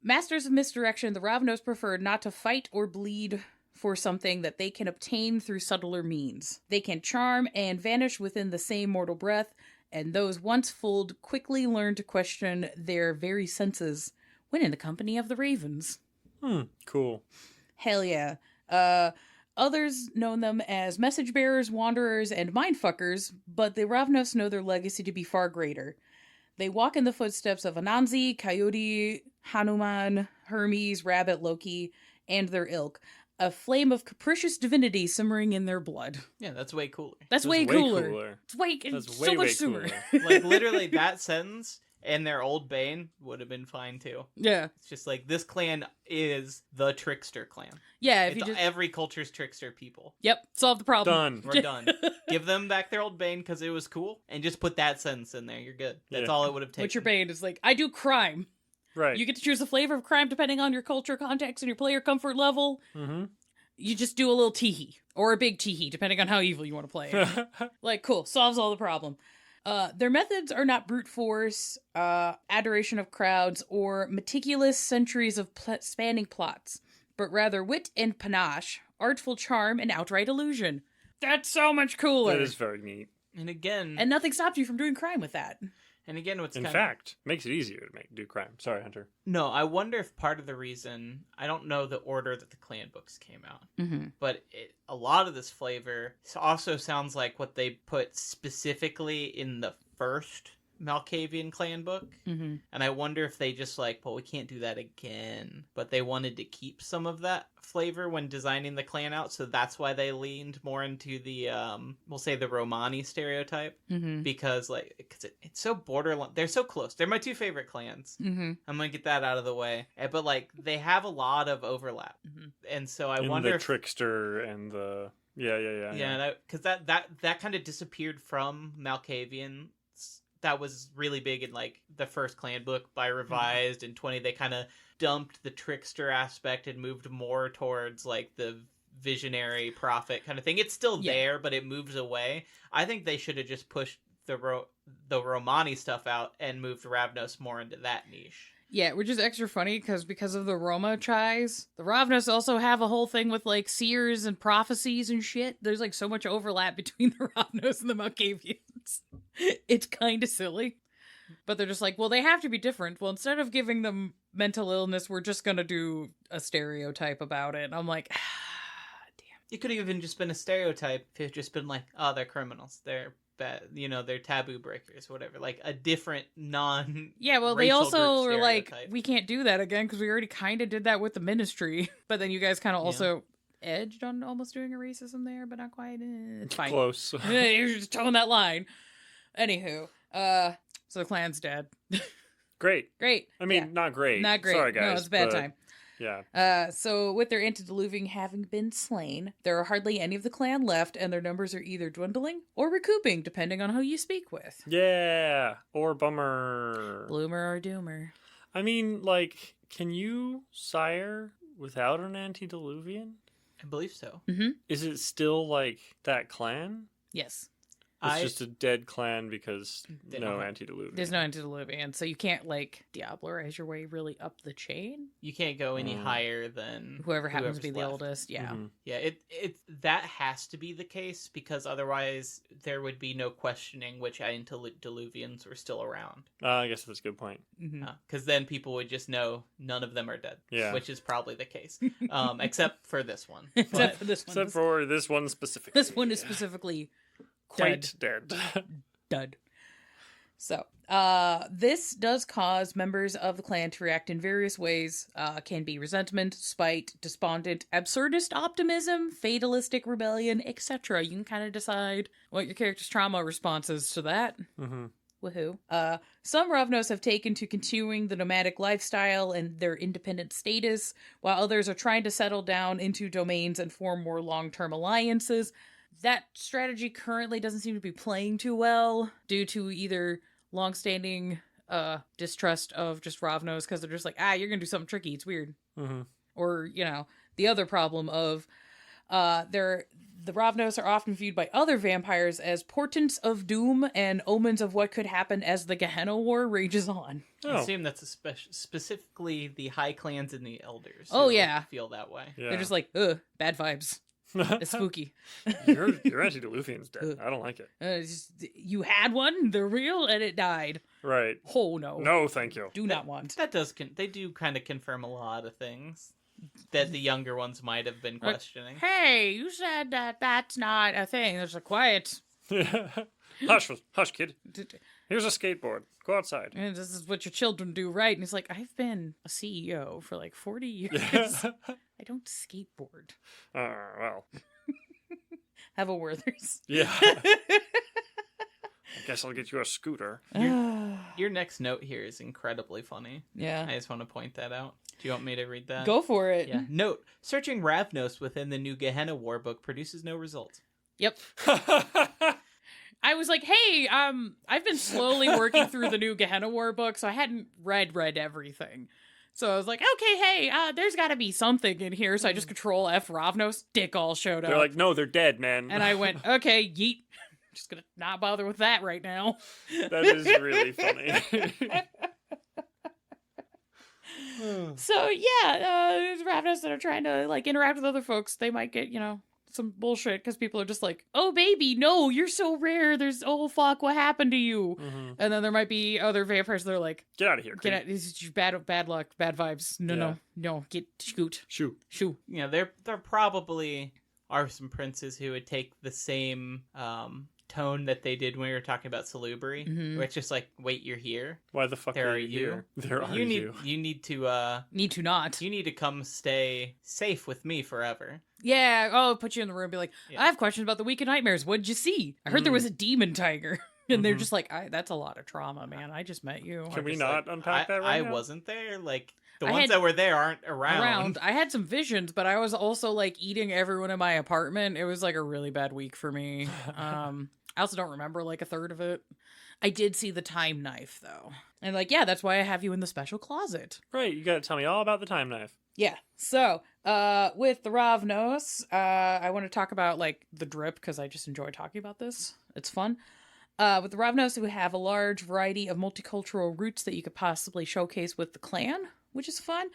Masters of Misdirection. The Ravnos prefer not to fight or bleed for something that they can obtain through subtler means. They can charm and vanish within the same mortal breath, and those once fooled quickly learn to question their very senses when in the company of the ravens. Cool. Hell yeah. Others know them as message bearers, wanderers, and mindfuckers, but the Ravnos know their legacy to be far greater. They walk in the footsteps of Anansi, Coyote, Hanuman, Hermes, Rabbit, Loki, and their ilk. A flame of capricious divinity simmering in their blood. Yeah, that's way cooler. That's way cooler. It's so much sooner. Like, literally, that sentence and their old Bane would have been fine, too. Yeah. It's just like, this clan is the trickster clan. Yeah, it's every culture's trickster people. Yep, solve the problem. Done. We're done. Give them back their old Bane because it was cool, and just put that sentence in there. You're good. That's all it would have taken. What's your Bane? Is like, I do crime. Right. You get to choose the flavor of crime depending on your culture, context, and your player comfort level. Mm-hmm. You just do a little teehee. Or a big teehee, depending on how evil you want to play it. Like, cool. Solves all the problem. Their methods are not brute force, adoration of crowds, or meticulous centuries of spanning plots, but rather wit and panache, artful charm, and outright illusion. That's so much cooler. That is very neat. And again... And nothing stops you from doing crime with that. And again, what's in fact, makes it easier to do crime. Sorry, Hunter. No, I wonder if part of the reason... I don't know the order that the clan books came out. But a lot of this flavor also sounds like what they put specifically in the first Malkavian clan book. And I wonder if they just like, well, we can't do that again. But they wanted to keep some of that flavor when designing the clan out, so that's why they leaned more into the we'll say the Romani stereotype, because it's so borderline. They're so close. They're my two favorite clans. I'm gonna get that out of the way. But like, they have a lot of overlap, and so I wonder the trickster and the because that kind of disappeared from Malkavian. That was really big in like the first clan book by Revised in 20. They kind of dumped the trickster aspect and moved more towards like the visionary prophet kind of thing. It's still there, but it moves away. I think they should have just pushed the Romani stuff out and moved Ravnos more into that niche. Yeah, which is extra funny because of the Roma tries. The Ravnos also have a whole thing with like seers and prophecies and shit. There's like so much overlap between the Ravnos and the Malkavians. It's kind of silly. But they're just like, well, they have to be different. Well, instead of giving them mental illness, we're just going to do a stereotype about it. And I'm like, It could have even just been a stereotype if it had just been like, oh, they're criminals. They're bad, they're taboo breakers, whatever. Like a different Yeah, well, they also were like, stereotype. we can't do that again because we already kind of did that with the Ministry. But then you guys kind of also edged on almost doing a racism there, but not quite. It's fine. Close. You're just towing that line. Anywho, so the clan's dead. Great. I mean, not great. Not great. Sorry, guys. No, it's a bad time. Yeah. So with their antediluvian having been slain, there are hardly any of the clan left, and their numbers are either dwindling or recouping, depending on who you speak with. Yeah. Or bummer. Bloomer or doomer. I mean, like, can you sire without an antediluvian? I believe so. Mm-hmm. Is it still like that clan? Yes. It's just a dead clan because no antediluvian. There's no antediluvian, so you can't like Diablerize your way really up the chain. You can't go any higher than whoever happens to be whoever's the left. oldest. Yeah. Mm-hmm. Yeah, it that has to be the case because otherwise there would be no questioning which antediluvians were still around. I guess that's a good point. Because then people would just know none of them are dead. Yeah. Which is probably the case, except for this one. Except for this one. Except for this one specifically. This one is specifically quite dead. Dud. So, this does cause members of the clan to react in various ways. Can be resentment, spite, despondent, absurdist optimism, fatalistic rebellion, etc. You can kind of decide what your character's trauma response is to that. Mm-hmm. Woohoo. Some Ravnos have taken to continuing the nomadic lifestyle and their independent status, while others are trying to settle down into domains and form more long-term alliances. That strategy currently doesn't seem to be playing too well due to either longstanding distrust of just Ravnos because they're just like, you're gonna do something tricky, it's weird. Mm-hmm. Or, the other problem of the Ravnos are often viewed by other vampires as portents of doom and omens of what could happen as the Gehenna War rages on. I assume that's specifically the high clans and the elders. Oh, who yeah. Feel that way. Yeah. They're just like, bad vibes. It's spooky. Your antediluvian's dead. I don't like it. You had one, they're real, and it died. Right. Oh, no. No, thank you. Do not want. That does. They do kind of confirm a lot of things that the younger ones might have been questioning. Hey, you said that's not a thing. There's a quiet. Hush, kid. Here's a skateboard. Go outside. And this is what your children do, right? And he's like, I've been a CEO for like 40 years. I don't skateboard. Well. Have a Werther's. Yeah. I guess I'll get you a scooter. Your next note here is incredibly funny. Yeah. I just want to point that out. Do you want me to read that? Go for it. Yeah. Note, searching Ravnos within the new Gehenna War book produces no results. Yep. I was like, hey, I've been slowly working through the new Gehenna War book, so I hadn't read everything. So I was like, okay, hey, there's got to be something in here. So I just Control F Ravnos. Dick all showed up. They're like, no, they're dead, man. And I went, okay, yeet. Just gonna not bother with that right now. That is really funny. So yeah, Ravnos that are trying to like interact with other folks, they might get some bullshit because people are just like, oh baby, no, you're so rare. There's fuck, what happened to you? Mm-hmm. And then there might be other vampires that are like, get out of here. Get out! This is bad luck, bad vibes. No, get scoot. Shoo. There probably are some princes who would take the same tone that they did when we were talking about Salubri, where it's just like, wait, you're here. Why the fuck there are you here? There are you. You need to not. You need to come stay safe with me forever. Yeah. Oh, put you in the room. Be like, I have questions about the Week of Nightmares. What'd you see? I heard there was a demon tiger. And they're just like, that's a lot of trauma, man. I just met you. Can we not unpack that right now? I wasn't there. Like, the ones that were there aren't around. I had some visions, but I was also like eating everyone in my apartment. It was like a really bad week for me. I also don't remember like a third of it. I did see the time knife though. And like, yeah, that's why I have you in the special closet. Right, you gotta tell me all about the time knife. Yeah. So, with the Ravnos, I want to talk about like the drip because I just enjoy talking about this. It's fun. With the Ravnos, we have a large variety of multicultural roots that you could possibly showcase with the clan, which is fun.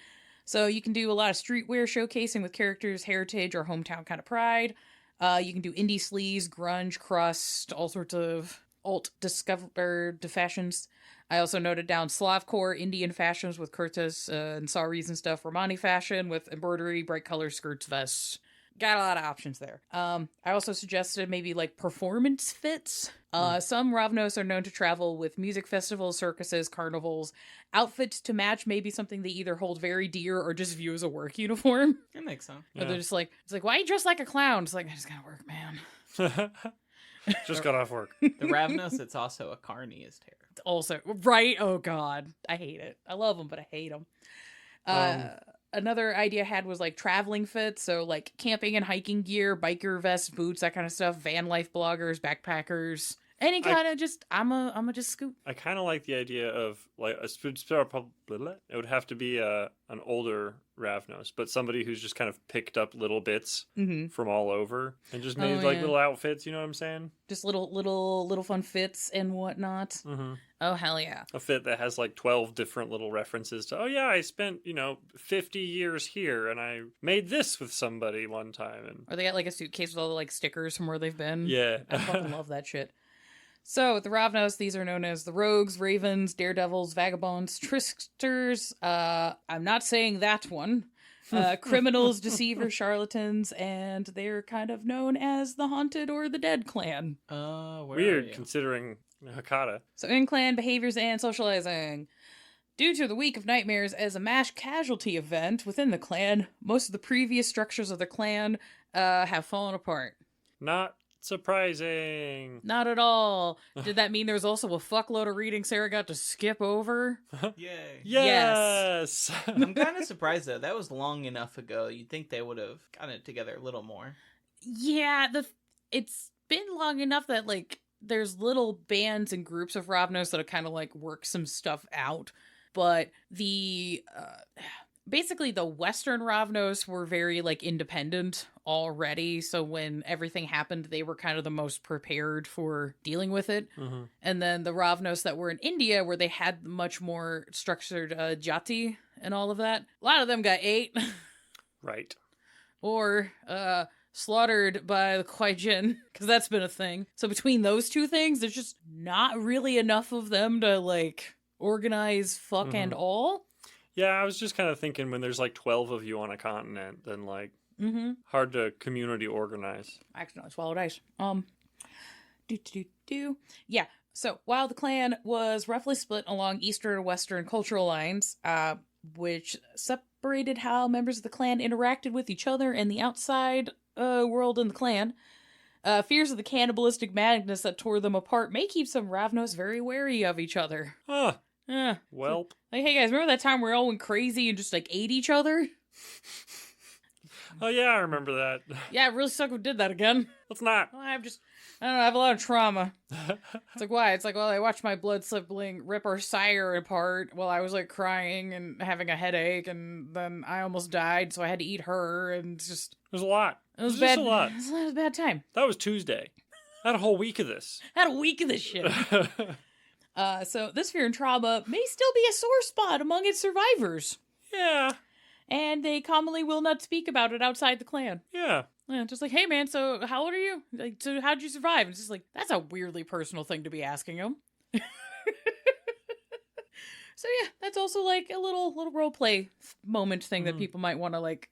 So you can do a lot of streetwear showcasing with characters' heritage or hometown kind of pride. You can do indie sleaze, grunge, crust, all sorts of alt-discovered fashions. I also noted down Slavcore, Indian fashions with kurtas and saris and stuff, Romani fashion with embroidery, bright colors, skirts, vests, got a lot of options there. I also suggested maybe like performance fits. Some Ravnos are known to travel with music festivals, circuses, carnivals. Outfits to match may be something they either hold very dear or just view as a work uniform. That makes sense. Or they're just like, it's like, why you dress like a clown? It's like, I just gotta work, man. Just got off work. The Ravnos, it's also a carny is terrible. Also, right? Oh God, I hate it. I love them, but I hate them. Another idea I had was like traveling fits, so like camping and hiking gear, biker vests, boots, that kind of stuff. Van life bloggers, backpackers, any kind of just. I'm a just scoop. I kind of like the idea of like it would have to be an older Ravnos, but somebody who's just kind of picked up little bits from all over and just made little outfits. You know what I'm saying? Just little fun fits and whatnot. Mm-hmm. Oh hell yeah! A fit that has like 12 different little references to. Oh yeah, I spent 50 years here and I made this with somebody one time. And or they got like a suitcase with all the like stickers from where they've been. Yeah, I fucking love that shit. So, with the Ravnos, these are known as the Rogues, Ravens, Daredevils, Vagabonds, Tricksters. I'm not saying that one. Criminals, Deceivers, Charlatans, and they're kind of known as the Haunted or the Dead Clan. Weird, considering Hakata. So, in-clan behaviors and socializing. Due to the Week of Nightmares as a mass casualty event within the clan, most of the previous structures of the clan have fallen apart. Not surprising. Not at all. Did that mean there was also a fuckload of reading Sarah got to skip over? Yay. Yes. I'm kind of surprised though. That was long enough ago. You'd think they would have gotten it together a little more. Yeah, it's been long enough that like there's little bands and groups of Ravnos that have kind of like work some stuff out. But the basically the Western Ravnos were very like independent already, so when everything happened they were kind of the most prepared for dealing with it. And then the Ravnos that were in India, where they had much more structured jati and all of that, a lot of them got ate. Right. Or slaughtered by the Kwaijin, because that's been a thing. So between those two things, there's just not really enough of them to like organize and all. Yeah, I was just kind of thinking when there's like 12 of you on a continent, then like hard to community organize. Actually, no, swallowed ice. Yeah. So while the clan was roughly split along eastern and western cultural lines, which separated how members of the clan interacted with each other and the outside world in the clan, fears of the cannibalistic madness that tore them apart may keep some Ravnos very wary of each other. Huh. Yeah. Welp. Like, hey guys, remember that time we all went crazy and just like ate each other? Oh yeah, I remember that. Yeah, it really sucked if we did that again. Let's not. Well, I don't know, I have a lot of trauma. It's like, why? It's like, well, I watched my blood sibling rip our sire apart while I was like crying and having a headache, and then I almost died, so I had to eat her, and it's just... It was a lot. It was bad. Just a lot. It was a bad time. That was Tuesday. I had a whole week of this. Shit. So this fear and trauma may still be a sore spot among its survivors. Yeah. And they commonly will not speak about it outside the clan. Yeah. Yeah, just like, hey man, so how old are you? Like, so how'd you survive? It's just like, that's a weirdly personal thing to be asking them. So yeah, that's also like a little role play moment thing that people might want to like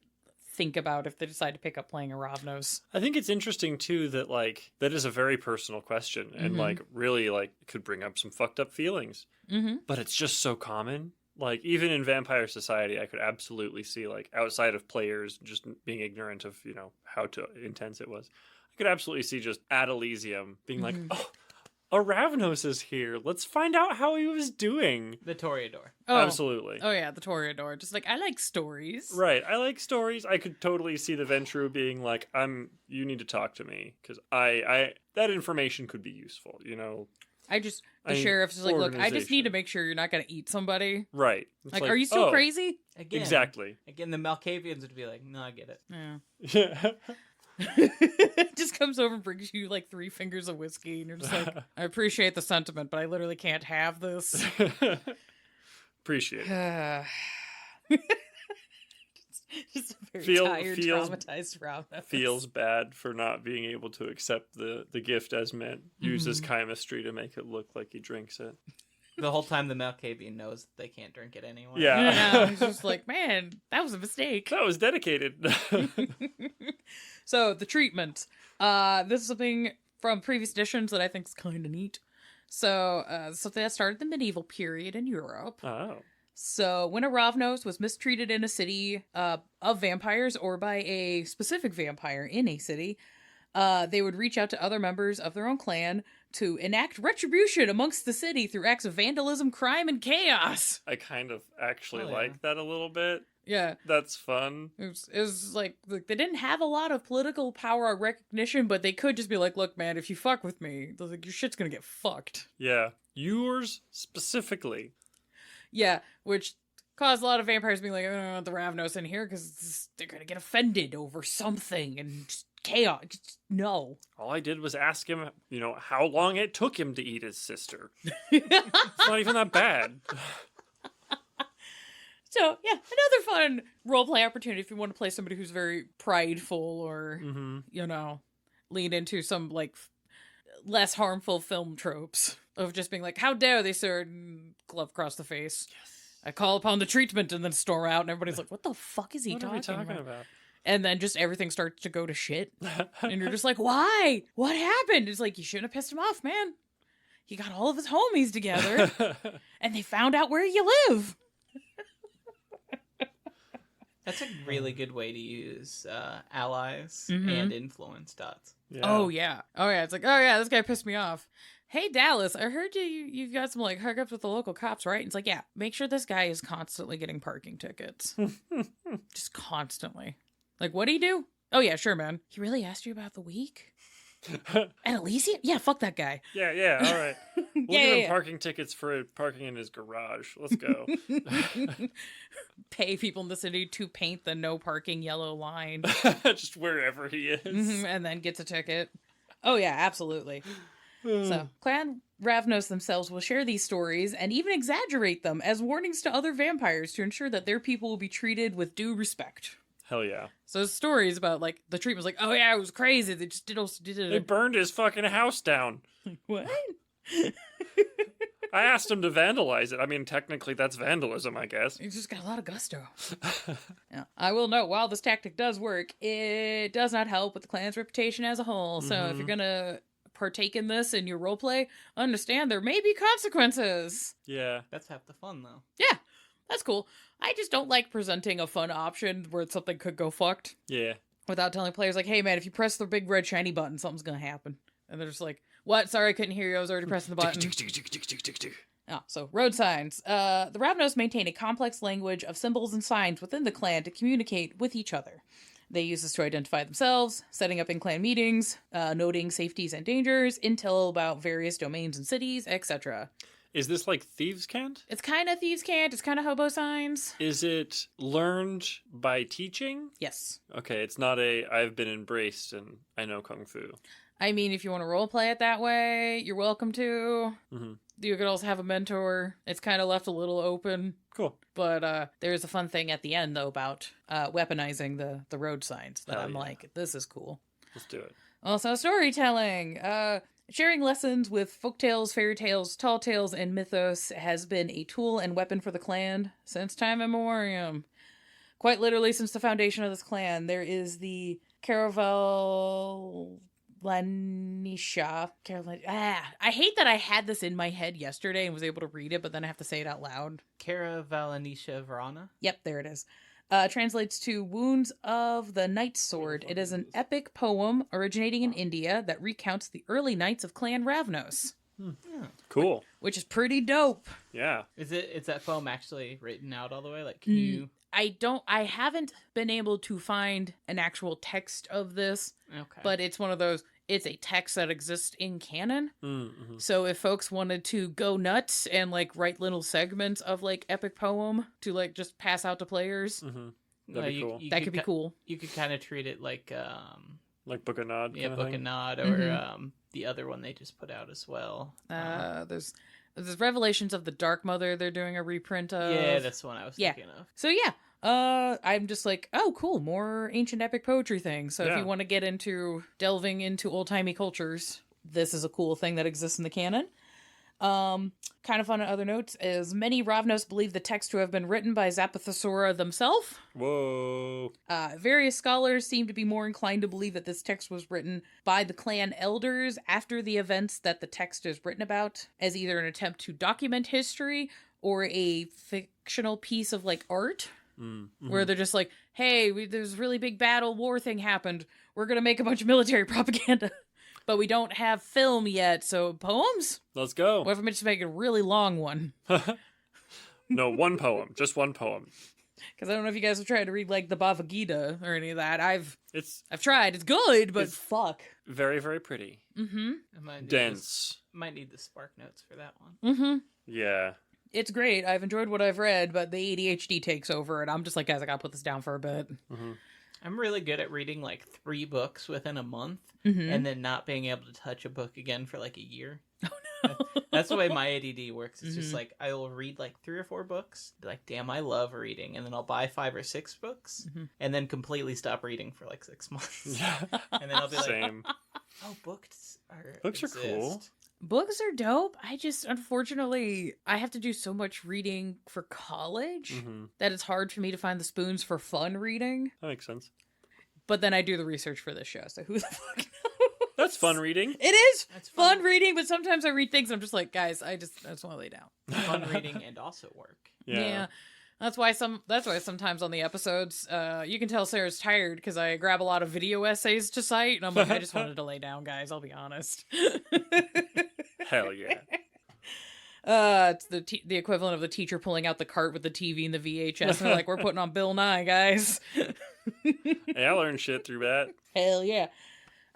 think about if they decide to pick up playing a Ravnos. I think it's interesting too that like that is a very personal question and like really like could bring up some fucked up feelings. But it's just so common. Like even in Vampire Society, I could absolutely see like outside of players just being ignorant of how intense it was. I could absolutely see just Ad Elysium being like, oh, a Ravnos is here. Let's find out how he was doing. The Toreador. Oh. Absolutely. Oh yeah, the Toreador. Just like, I like stories. Right. I like stories. I could totally see the Ventru being like, you need to talk to me because I that information could be useful, The sheriff's is like, look, I just need to make sure you're not going to eat somebody. Right. It's like, are you still crazy? Again, exactly. Again, the Malkavians would be like, no, I get it. Yeah. Just comes over and brings you like 3 fingers of whiskey, and you're just like, I appreciate the sentiment, but I literally can't have this. Appreciate it. Just a very tired, traumatized Ravnos. Feels bad for not being able to accept the gift as meant. Uses chemistry to make it look like he drinks it. The whole time the Malkavian knows that they can't drink it anyway. Yeah. He's just like, man, that was a mistake. That was dedicated. So the treatment. This is something from previous editions that I think is kind of neat. So something that started the medieval period in Europe. Oh. So when a Ravnos was mistreated in a city of vampires or by a specific vampire in a city, they would reach out to other members of their own clan to enact retribution amongst the city through acts of vandalism, crime, and chaos. I kind of actually like that a little bit. Yeah. That's fun. It was like they didn't have a lot of political power or recognition, but they could just be like, look, man, if you fuck with me, like, your shit's gonna get fucked. Yeah. Yours specifically. Yeah, which caused a lot of vampires being like, I don't want the Ravnos in here because they're gonna get offended over something and just chaos. Just, no. All I did was ask him, how long it took him to eat his sister. It's not even that bad. So, yeah, another fun roleplay opportunity if you want to play somebody who's very prideful or, lean into some, like, less harmful film tropes of just being like, how dare they, sir, and glove across the face. Yes. I call upon the treatment and then storm out, and everybody's like, what the fuck is he talking about? And then just everything starts to go to shit. And you're just like, why? What happened? It's like, you shouldn't have pissed him off, man. He got all of his homies together, and they found out where you live. That's a really good way to use allies and influence dots. Yeah. Oh, yeah. It's like, oh, yeah, this guy pissed me off. Hey, Dallas, I heard you've got some, like, hookups with the local cops, right? And it's like, yeah, make sure this guy is constantly getting parking tickets. Just constantly. Like, what'd he do? Oh, yeah, sure, man. He really asked you about the week? And Elysium? Yeah, fuck that guy. Yeah, all right. We'll give him parking tickets for parking in his garage. Let's go. Pay people in the city to paint the no parking yellow line. Just wherever he is. And then gets a ticket. Oh, yeah, absolutely. So, Clan Ravnos themselves will share these stories and even exaggerate them as warnings to other vampires to ensure that their people will be treated with due respect. Hell yeah. So stories about, like, the treatment's like, oh yeah, it was crazy. They just did it. They burned his fucking house down. What? I asked him to vandalize it. I mean, technically that's vandalism, I guess. He's just got a lot of gusto. Yeah. I will note, while this tactic does work, it does not help with the clan's reputation as a whole. So if you're gonna partake in this in your roleplay, understand there may be consequences. Yeah. That's half the fun, though. Yeah. That's cool. I just don't like presenting a fun option where something could go fucked. Yeah. Without telling players, like, hey, man, if you press the big red shiny button, something's gonna happen. And they're just like, what? Sorry, I couldn't hear you. I was already pressing the button. So, road signs. The Ravnos maintain a complex language of symbols and signs within the clan to communicate with each other. They use this to identify themselves, setting up in-clan meetings, noting safeties and dangers, intel about various domains and cities, etc. Is this like Thieves' Cant? It's kind of Thieves' Cant. It's kind of hobo signs. Is it learned by teaching? Yes. Okay, it's not I've been embraced and I know Kung Fu. I mean, if you want to roleplay it that way, you're welcome to. Mm-hmm. You could also have a mentor. It's kind of left a little open. Cool. But there's a fun thing at the end, though, about weaponizing the road signs that I'm like, this is cool. Let's do it. Also, storytelling. Sharing lessons with folktales, fairy tales, tall tales, and mythos has been a tool and weapon for the clan since time immemorial. Quite literally, since the foundation of this clan, there is the Caravalanisha. I hate that I had this in my head yesterday and was able to read it, but then I have to say it out loud. Caravalanisha Varana? Yep, there it is. Translates to Wounds of the Night Sword. It is an epic poem originating in India that recounts the early nights of Clan Ravnos. Yeah. Cool. Which is pretty dope. Yeah. Is that poem actually written out all the way? Like, can you... I haven't been able to find an actual text of this. Okay. But it's one of those, it's a text that exists in canon. Mm-hmm. So if folks wanted to go nuts and, like, write little segments of, like, epic poem to, like, just pass out to players, that'd be cool. That could be cool. You could kind of treat it like Book of Nod. Yeah, Book of Nod, or the other one they just put out as well. There's Revelations of the Dark Mother they're doing a reprint of. Yeah, that's the one I was thinking of. So yeah, I'm just like, oh cool, more ancient epic poetry things. So if you want to get into delving into old-timey cultures, this is a cool thing that exists in the canon. Kind of fun on other notes is many Ravnos believe the text to have been written by Zappathasura themselves. Whoa. Various scholars seem to be more inclined to believe that this text was written by the clan elders after the events that the text is written about, as either an attempt to document history or a fictional piece of like art. Where they're just like, hey, there's a really big battle war thing happened. We're going to make a bunch of military propaganda. But we don't have film yet, so poems? Let's go. What if I'm just making a really long one? No, one poem. Just one poem. Because I don't know if you guys have tried to read, like, the Bhagavad Gita or any of that. I've tried. It's good, but fuck. Very, very pretty. Mm-hmm. Dense. Might need the Spark Notes for that one. Mm-hmm. Yeah. It's great. I've enjoyed what I've read, but the ADHD takes over, and I'm just like, guys, I gotta put this down for a bit. Mm-hmm. I'm really good at reading, like, 3 books within a month, Mm-hmm. and then not being able to touch a book again for, like, a year. Oh, no. That's the way my ADD works. It's Mm-hmm. just, like, I will read, like, 3 or 4 books, be like, damn, I love reading, and then I'll buy 5 or 6 books, Mm-hmm. and then completely stop reading for, like, 6 months. Yeah. And then I'll be like, Same. oh, books are Books are cool. Books are dope. I just, unfortunately, I have to do so much reading for college that it's hard for me to find the spoons for fun reading. That makes sense. But then I do the research for this show, so who the fuck knows? That's fun reading. It is That's fun reading, but sometimes I read things and I'm just like, guys, I just want to lay down. fun reading and also work. Yeah. That's why sometimes on the episodes, you can tell Sarah's tired because I grab a lot of video essays to cite, and I'm like, I just wanted to lay down, guys. I'll be honest. Hell yeah. It's the equivalent of the teacher pulling out the cart with the TV and the VHS, and they're like, we're putting on Bill Nye, guys. Hey, I learned shit through that. Hell yeah.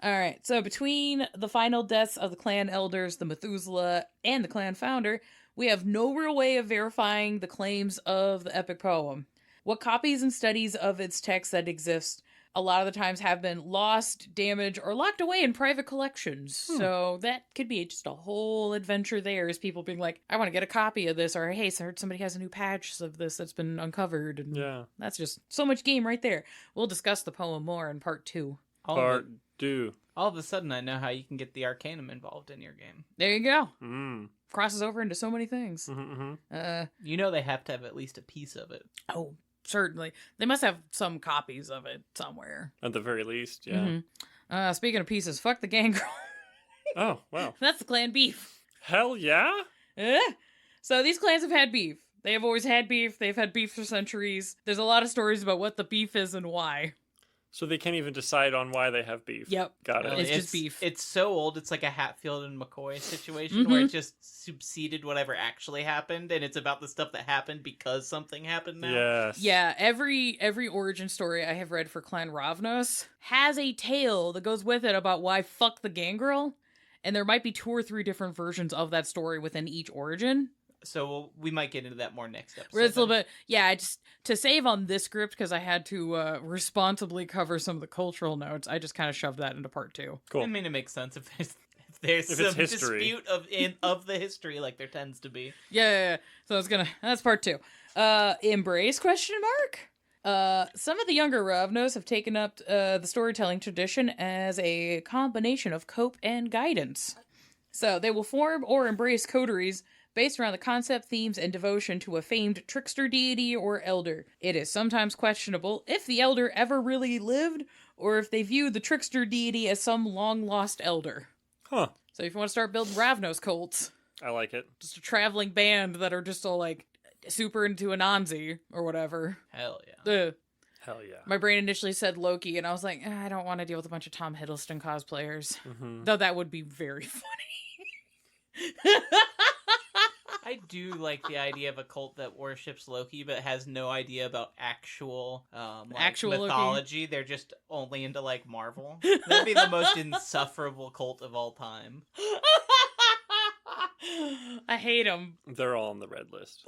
All right, so between the final deaths of the clan elders, the Methuselah, and the clan founder, we have no real way of verifying the claims of the epic poem. What copies and studies of its text that exist a lot of the times have been lost, damaged, or locked away in private collections. So that could be just a whole adventure there, is people being like, I want to get a copy of this, or hey, I heard somebody has a new patch of this that's been uncovered. And Yeah. that's just so much game right there. We'll discuss the poem more in part 2. Part 2. All of a sudden, I know how you can get the Arcanum involved in your game. There you go. Mm. Crosses over into so many things. Mm-hmm. You know they have to have at least a piece of it. Oh, certainly. They must have some copies of it somewhere. At the very least, yeah. Mm-hmm. Speaking of pieces, fuck the gangrel. Oh, wow. That's the clan beef. Hell yeah? So these clans have had beef. They have always had beef. They've had beef for centuries. There's a lot of stories about what the beef is and why. So they can't even decide on why they have beef. Yep. Got it. It's just beef. It's so old, it's like a Hatfield and McCoy situation where it just superseded whatever actually happened, and it's about the stuff that happened because something happened now. Yes. Yeah, every origin story I have read for Clan Ravnos has a tale that goes with it about why fuck the gangrel, and there might be 2 or 3 different versions of that story within each origin. So we might get into that more next episode. Where it's a little bit, I just, to save on this script, because I had to responsibly cover some of the cultural notes, I just kind of shoved that into part 2. Cool. I mean, it makes sense if there's If some it's history. dispute of the history, like there tends to be. Yeah. So that's part 2. Embrace, question mark? Some of the younger Ravnos have taken up the storytelling tradition as a combination of cope and guidance. So they will form or embrace coteries based around the concept, themes, and devotion to a famed trickster deity or elder. It is sometimes questionable if the elder ever really lived, or if they view the trickster deity as some long-lost elder. Huh. So if you want to start building Ravnos cults, I like it. just a traveling band that are just all like super into Anansi or whatever. Hell yeah. Hell yeah. My brain initially said Loki, and I was like, I don't want to deal with a bunch of Tom Hiddleston cosplayers. Though that would be very funny. I do like the idea of a cult that worships Loki but has no idea about actual Actual mythology. Loki. They're just only into like Marvel. That'd be the most insufferable cult of all time. I hate them. They're all on the red list.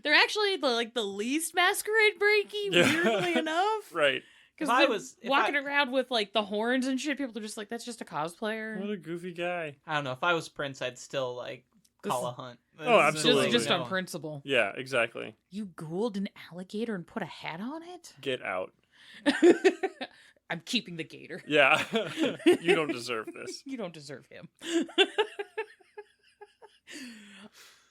They're actually the least masquerade breaky, Yeah. weirdly enough. Right. Because If I was- if walking I- around with like the horns and shit, people are just like, that's just a cosplayer. What a goofy guy. I don't know. If I was Prince, I'd still like call a hunt. Oh, absolutely. Just No. on principle. Yeah, exactly. You ghouled an alligator and put a hat on it? Get out. I'm keeping the gator. Yeah. You don't deserve this. You don't deserve him.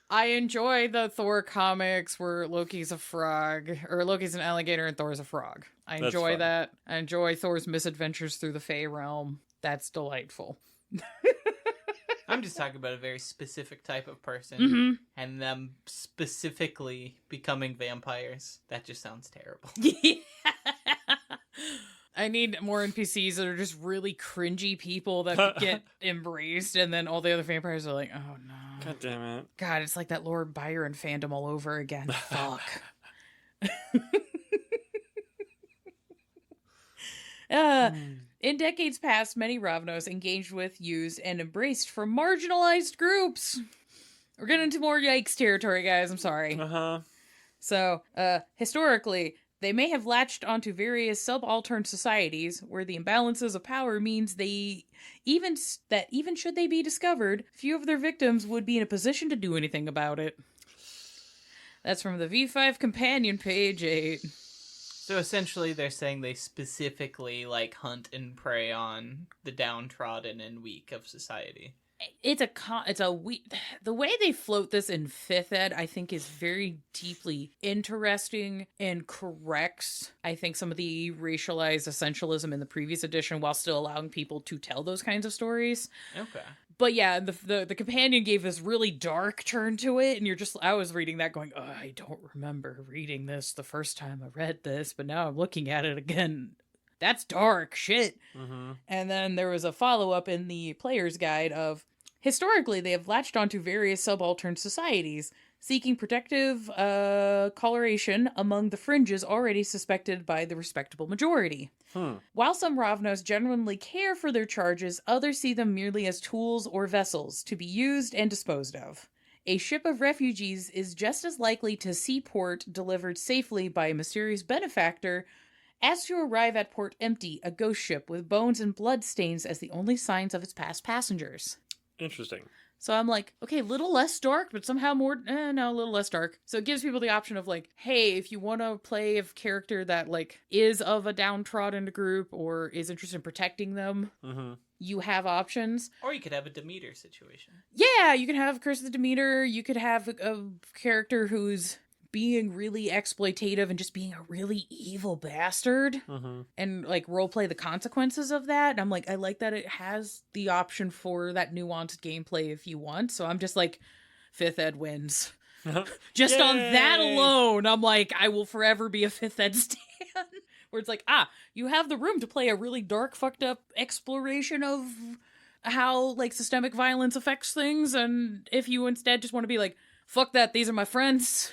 I enjoy the Thor comics where Loki's a frog, or Loki's an alligator and Thor's a frog. I enjoy that. I enjoy Thor's misadventures through the Fey realm. That's delightful. I'm just talking about a very specific type of person and them specifically becoming vampires. That just sounds terrible. Yeah. I need more NPCs that are just really cringy people that get embraced, and then all the other vampires are like, oh no. God damn it. God, it's like that Lord Byron fandom all over again. Fuck. In decades past, many Ravnos engaged with, used, and embraced from marginalized groups. We're getting into more yikes territory, guys. I'm sorry. So, historically, they may have latched onto various subaltern societies where the imbalances of power means even should they be discovered, few of their victims would be in a position to do anything about it. That's from the V5 companion, page 8. So essentially they're saying they specifically hunt and prey on the downtrodden and weak of society. The way they float this in 5th ed, I think, is very deeply interesting and corrects, I think, some of the racialized essentialism in the previous edition while still allowing people to tell those kinds of stories. Okay. But yeah, the companion gave this really dark turn to it, and I was reading that going, oh, I don't remember reading this the first time I read this, but now I'm looking at it again. That's dark shit. And then there was a follow-up in the player's guide of, historically, they have latched onto various subaltern societies, seeking protective coloration among the fringes already suspected by the respectable majority. While some Ravnos genuinely care for their charges, others see them merely as tools or vessels to be used and disposed of. A ship of refugees is just as likely to seaport delivered safely by a mysterious benefactor as to arrive at port empty, a ghost ship with bones and blood stains as the only signs of its past passengers. Interesting. So I'm like, okay, a little less dark, but somehow more, a little less dark. So it gives people the option of hey, if you want to play a character that is of a downtrodden group or is interested in protecting them, you have options. Or you could have a Demeter situation. Yeah, you can have Curse of the Demeter. You could have a character who's being really exploitative and just being a really evil bastard and roleplay the consequences of that. And I'm like, I like that it has the option for that nuanced gameplay if you want. So I'm just 5th ed wins. Just on that alone, I'm like, I will forever be a 5th ed stan. Where it's you have the room to play a really dark, fucked up exploration of how systemic violence affects things. And if you instead just want to be fuck that, these are my friends.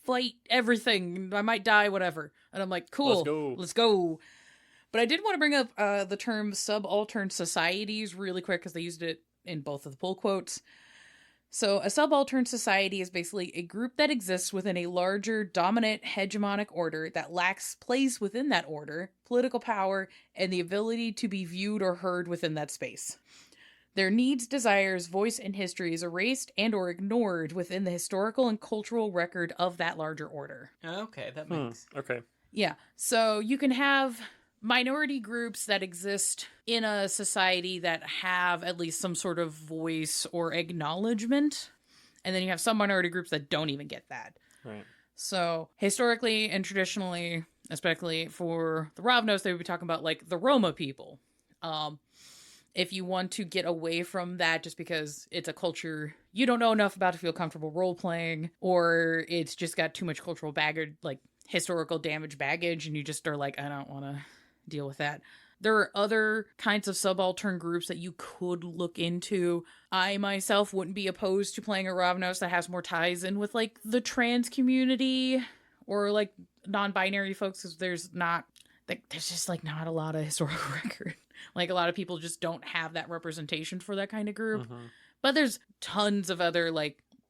Fight everything. I might die, whatever. And I'm like, cool. Let's go. But I did want to bring up the term subaltern societies really quick because they used it in both of the pull quotes. So a subaltern society is basically a group that exists within a larger, dominant, hegemonic order that lacks place within that order, political power, and the ability to be viewed or heard within that space. Their needs, desires, voice, and history is erased and or ignored within the historical and cultural record of that larger order. Okay, that makes... Okay. Yeah, so you can have minority groups that exist in a society that have at least some sort of voice or acknowledgement, and then you have some minority groups that don't even get that. Right. So, historically and traditionally, especially for the Ravnos, they would be talking about, the Roma people. If you want to get away from that just because it's a culture you don't know enough about to feel comfortable role-playing, or it's just got too much cultural baggage, historical damage baggage, and you just are I don't want to deal with that. There are other kinds of subaltern groups that you could look into. I myself wouldn't be opposed to playing a Ravnos that has more ties in with the trans community or non-binary folks, because there's just not a lot of historical record. A lot of people just don't have that representation for that kind of group. But there's tons of other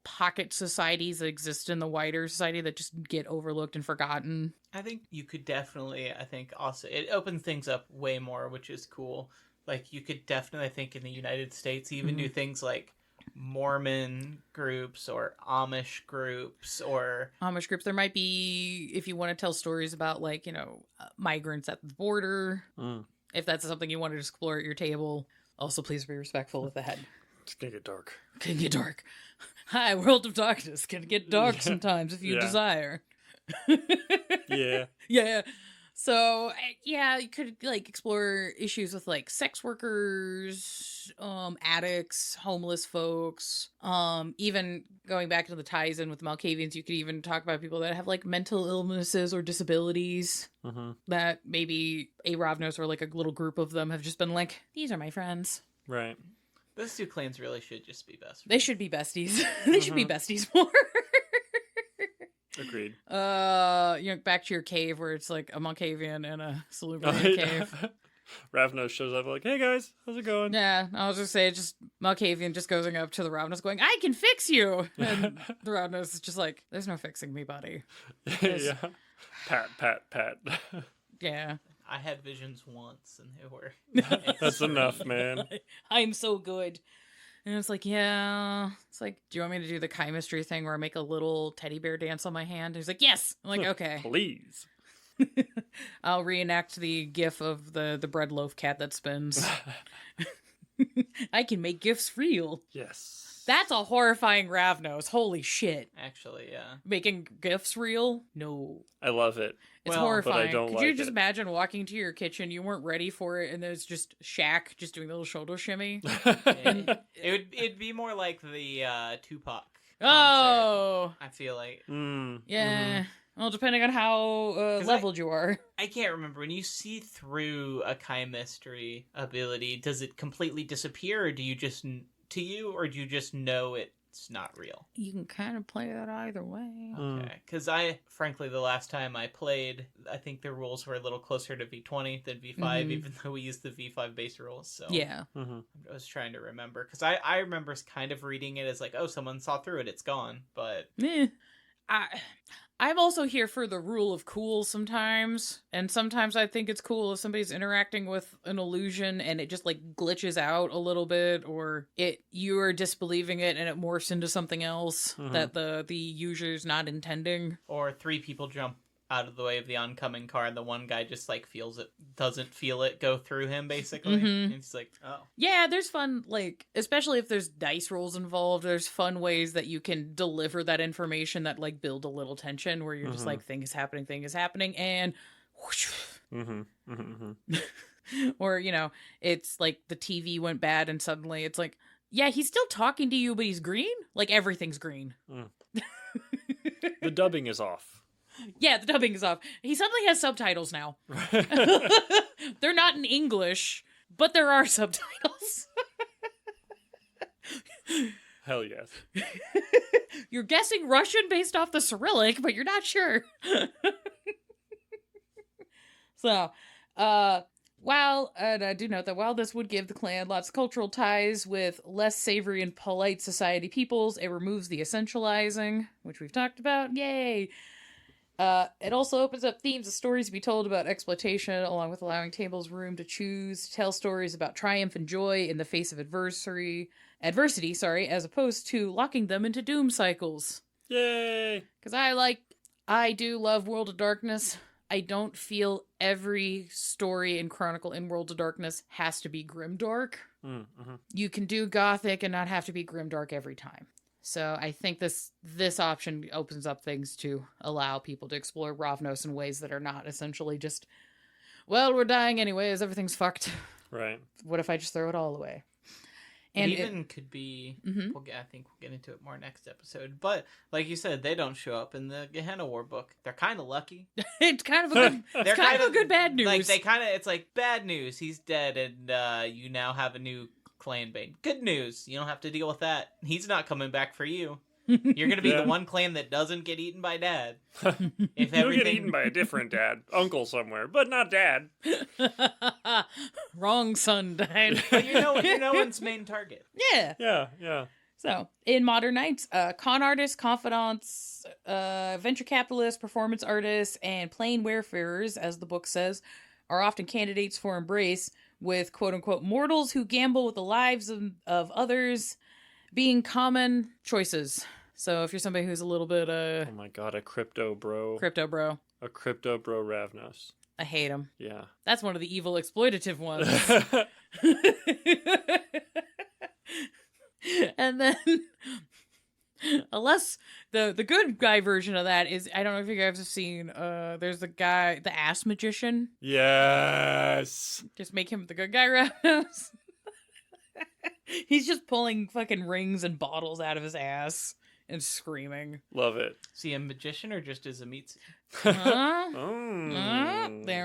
pocket societies that exist in the wider society that just get overlooked and forgotten. I think you could definitely, also, it opens things up way more, which is cool. You could definitely, I think, in the United States, even do things like Mormon groups or Amish groups or... Amish groups. There might be, if you want to tell stories about, migrants at the border, if that's something you want to explore at your table. Also, please be respectful of that. It's gonna get dark. Can get dark. Hi, World of Darkness. Can get dark sometimes if you desire. Yeah. Yeah. So, yeah, you could, like, explore issues with, like, sex workers, addicts, homeless folks, even going back to the ties in with Malkavians, you could even talk about people that have, like, mental illnesses or disabilities that maybe a Ravnos or, like, a little group of them have just been like, these are my friends. Right. Those two clans really should just be best friends. They should be besties. They should be besties more. Agreed. Back to your cave where it's like a Malkavian and a Salubrian cave. Ravnos shows up like, hey guys, how's it going? Yeah, I was just say just Malkavian just going up to the Ravnos going, I can fix you. And the Ravnos is just like, there's no fixing me, buddy. Yeah. Pat. Yeah. I had visions once and they were That's enough, man. I'm so good. And it's like, yeah. It's like, do you want me to do the chemistry thing where I make a little teddy bear dance on my hand? He's like, yes. I'm like, okay. Please. I'll reenact the gif of the bread loaf cat that spins. I can make gifs real. Yes. That's a horrifying Ravnos. Holy shit. actually, yeah. Making gifs real? No. I love it. It's Well, horrifying. but I don't Could you like just it. imagine walking to your kitchen, you weren't ready for it, and there's just Shaq just doing the little shoulder shimmy? It'd be more like the Tupac concert, Oh! I feel like. Yeah. Well, depending on how leveled you are. I can't remember, when you see through a chemistry ability, does it completely disappear, or do you just know it's not real? You can kind of play that either way. Okay, because frankly, the last time I played, I think the rules were a little closer to V20 than V5, even though we used the V5 base rules, so... Yeah. I was trying to remember, because I remember kind of reading it as like, oh, someone saw through it, it's gone, but... I'm also here for the rule of cool sometimes, and sometimes I think it's cool if somebody's interacting with an illusion and it just like glitches out a little bit, or you are disbelieving it and it morphs into something else that the user's not intending. Or 3 people jump out of the way of the oncoming car, and the one guy just like doesn't feel it go through him, basically. And it's like, oh. Yeah, there's fun, like, especially if there's dice rolls involved, there's fun ways that you can deliver that information that like build a little tension where you're just like, thing is happening, and whoosh. Or, it's like the TV went bad and suddenly it's like, yeah, he's still talking to you, but he's green? Like, everything's green. The dubbing is off. Yeah, the dubbing is off. He suddenly has subtitles now. They're not in English, but there are subtitles. Hell yes. You're guessing Russian based off the Cyrillic, but you're not sure. So, and I do note that while this would give the clan lots of cultural ties with less savory and polite society peoples, it removes the essentializing, which we've talked about. Yay! It also opens up themes of stories to be told about exploitation, along with allowing tables room to choose to tell stories about triumph and joy in the face of adversity, as opposed to locking them into doom cycles. Yay! Because I do love World of Darkness. I don't feel every story and chronicle in World of Darkness has to be grimdark. You can do gothic and not have to be grimdark every time. So I think this option opens up things to allow people to explore Ravnos in ways that are not essentially just, well, we're dying anyways, everything's fucked. Right. What if I just throw it all away? And it even could be, I think we'll get into it more next episode, but like you said, they don't show up in the Gehenna War book. They're kind of lucky. It's kind of a good bad news. Like it's like bad news, he's dead, and you now have a new clan bane. Good news, you don't have to deal with that. He's not coming back for you. You're gonna be the one clan that doesn't get eaten by dad. If You'll get eaten by a different dad, uncle somewhere, but not dad. Wrong son died. But no one's main target. Yeah. So, in modern nights, con artists, confidants, venture capitalists, performance artists, and plain wayfarers, as the book says, are often candidates for embrace, with quote-unquote mortals who gamble with the lives of others being common choices. So if you're somebody who's a little bit oh my god, a crypto bro. A crypto bro Ravnos. I hate him. Yeah. That's one of the evil exploitative ones. And then, unless the good guy version of that is, I don't know if you guys have seen, there's the guy, the ass magician. Yes. Just make him the good guy, Ravnos. He's just pulling fucking rings and bottles out of his ass and screaming. Love it. Is he a magician or just is a meat? There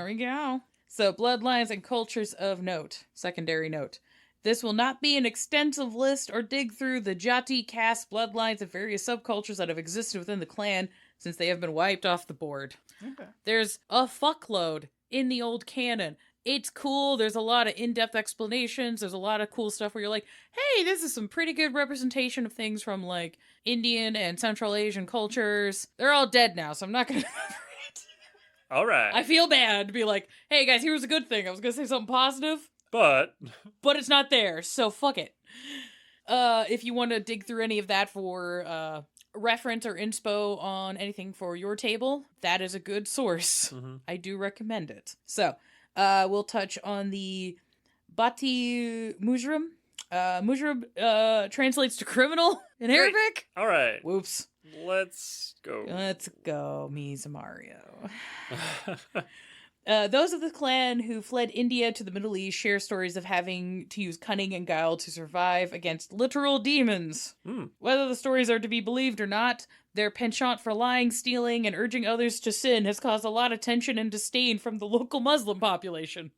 we go. So, bloodlines and cultures of note. Secondary note. This will not be an extensive list or dig through the Jati caste bloodlines of various subcultures that have existed within the clan since they have been wiped off the board. Okay. There's a fuckload in the old canon. It's cool. There's a lot of in-depth explanations. There's a lot of cool stuff where you're like, hey, this is some pretty good representation of things from, like, Indian and Central Asian cultures. They're all dead now, so I'm not going to cover it. All right. I feel bad to be like, hey, guys, here's a good thing. I was going to say something positive. But it's not there, so fuck it. If you want to dig through any of that for reference or inspo on anything for your table, that is a good source. Mm-hmm. I do recommend it. So, we'll touch on the Bati Mujrim. Mujrim translates to criminal in Arabic. All right. Whoops. Let's go. Let's go, Mies Mario. Those of the clan who fled India to the Middle East share stories of having to use cunning and guile to survive against literal demons. Whether the stories are to be believed or not, their penchant for lying, stealing, and urging others to sin has caused a lot of tension and disdain from the local Muslim population.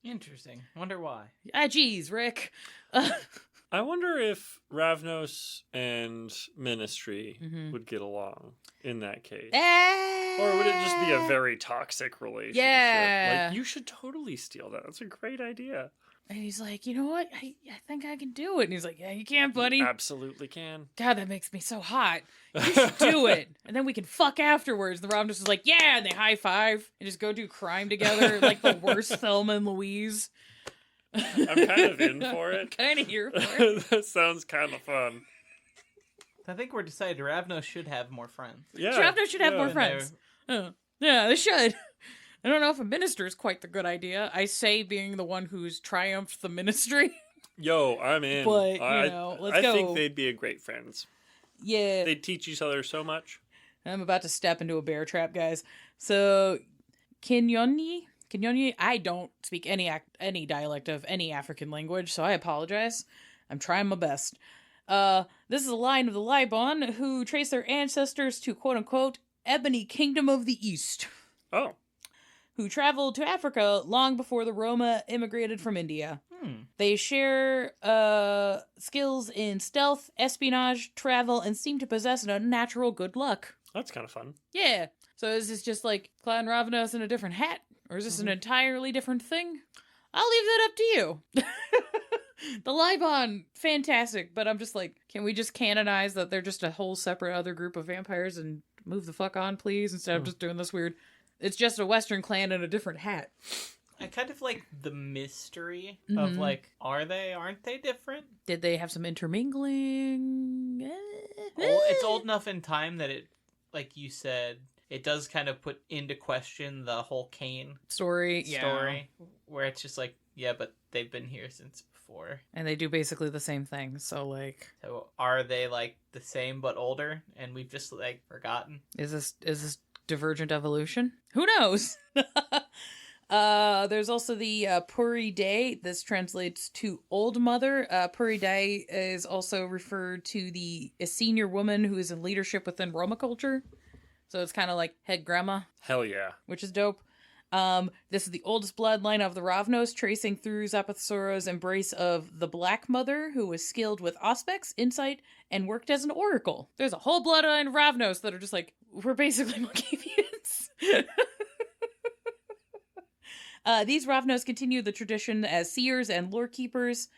Interesting. Wonder why. Geez, Rick. I wonder if Ravnos and Ministry would get along in that case. Or would it just be a very toxic relationship? Yeah. Like, you should totally steal that. That's a great idea. And he's like, you know what? I think I can do it. And he's like, yeah, you can, buddy. You absolutely can. God, that makes me so hot. You should do it. And then we can fuck afterwards. The Ravnos is like, yeah, and they high five and just go do crime together like the worst Thelma and Louise. I'm kind of in for it. Kind of here for it. That sounds kind of fun. I think we're decided Ravnos should have more friends. Yeah. Ravnos should have more friends. Yeah, they should. I don't know if a minister is quite the good idea. I say being the one who's triumphed the ministry. Yo, I'm in. But, you know, let's go. I think they'd be a great friends. Yeah. They'd teach each other so much. I'm about to step into a bear trap, guys. So, Kinyoni, I don't speak any dialect of any African language, so I apologize. I'm trying my best. This is a line of the Libon who trace their ancestors to quote-unquote Ebony Kingdom of the East. Oh. Who traveled to Africa long before the Roma immigrated from India. They share skills in stealth, espionage, travel, and seem to possess an unnatural good luck. That's kind of fun. Yeah. So is this just like Clan Ravnos in a different hat? Or is this an entirely different thing? I'll leave that up to you. The Libon, fantastic, but I'm just like, can we just canonize that they're just a whole separate other group of vampires and move the fuck on, please, instead of just doing this weird... It's just a Western clan in a different hat. I kind of like the mystery of, like, aren't they different? Did they have some intermingling? It's old enough in time that it, like you said, it does kind of put into question the whole Cain story, where it's just like, yeah, but they've been here since before. And they do basically the same thing, so, like... So are they, like, the same but older, and we've just, like, forgotten? Is this divergent evolution? Who knows? There's also the Puri Day. This translates to Old Mother. Puri Day is also referred to a senior woman who is in leadership within Roma culture. So it's kind of like head grandma. Hell yeah. Which is dope. This is the oldest bloodline of the Ravnos, tracing through Zapathsoro's embrace of the Black Mother, who was skilled with auspex, insight, and worked as an oracle. There's a whole bloodline of Ravnos that are just like, we're basically Malkavians. These Ravnos continue the tradition as seers and lore keepers.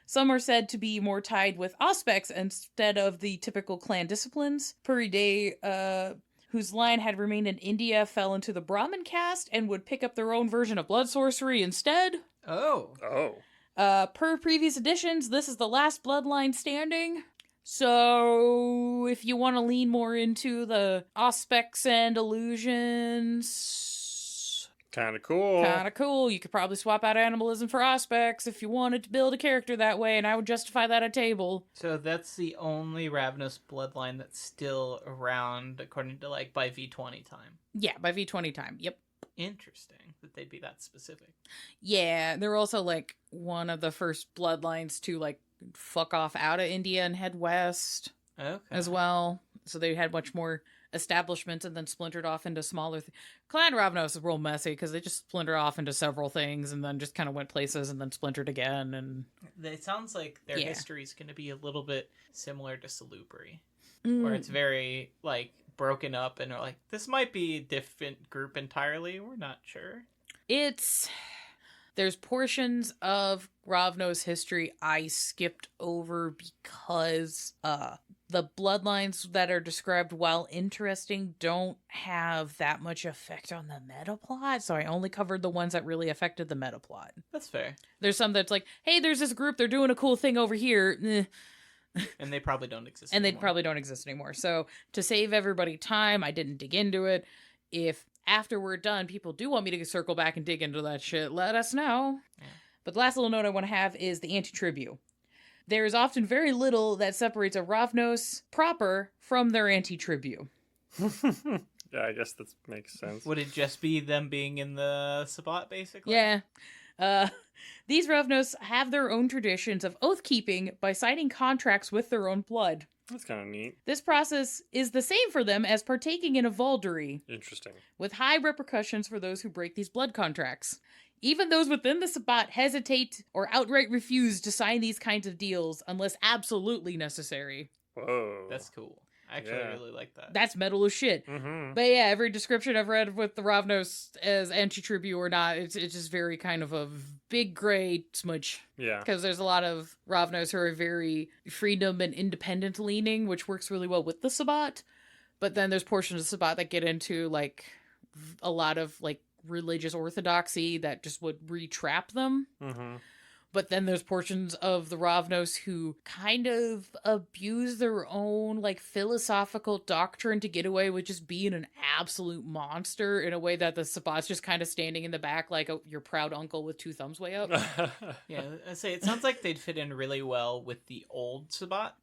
Some are said to be more tied with auspex instead of the typical clan disciplines. Puri Day, whose line had remained in India, fell into the Brahmin caste and would pick up their own version of blood sorcery instead. Oh. Per previous editions, this is the last bloodline standing. So, if you want to lean more into the auspex and illusions... Kind of cool. Kind of cool. You could probably swap out animalism for Auspex if you wanted to build a character that way, and I would justify that at table. So that's the only Ravnos bloodline that's still around, according to, like, by V20 time. Yeah, by V20 time. Yep. Interesting that they'd be that specific. Yeah, they're also, like, one of the first bloodlines to, like, fuck off out of India and head west as well. So they had much more establishments and then splintered off into smaller Clan Ravnos is real messy because they just splintered off into several things and then just kind of went places and then splintered again. And it sounds like their history is going to be a little bit similar to Salubri, where it's very, like, broken up and like, this might be a different group entirely. We're not sure. There's portions of Ravnos history I skipped over because the bloodlines that are described, while interesting, don't have that much effect on the meta plot. So I only covered the ones that really affected the meta plot. That's fair. There's some that's like, hey, there's this group, they're doing a cool thing over here. And they probably don't exist and anymore. they probably don't exist anymore. So to save everybody time, I didn't dig into it. If after we're done, people do want me to circle back and dig into that shit, let us know. Yeah. But the last little note I want to have is the anti-tribu. There is often very little that separates a Ravnos proper from their anti-tribu. Yeah, I guess that makes sense. Would it just be them being in the Sabbat, basically? Yeah. These Ravnos have their own traditions of oath-keeping by signing contracts with their own blood. That's kind of neat. This process is the same for them as partaking in a Vauldery. Interesting. With high repercussions for those who break these blood contracts. Even those within the Sabbat hesitate or outright refuse to sign these kinds of deals unless absolutely necessary. Whoa. That's cool. I actually really like that. That's metal as shit. Mm-hmm. But yeah, every description I've read with the Ravnos as anti-tribu or not, it's just very kind of a big gray smudge. Yeah. Because there's a lot of Ravnos who are very freedom and independent leaning, which works really well with the Sabbat. But then there's portions of Sabbat that get into like a lot of like religious orthodoxy that just would re-trap them. Mm-hmm. But then there's portions of the Ravnos who kind of abuse their own, like, philosophical doctrine to get away with just being an absolute monster in a way that the Sabbat's just kind of standing in the back like your proud uncle with two thumbs way up. Yeah, I say it sounds like they'd fit in really well with the old Sabbat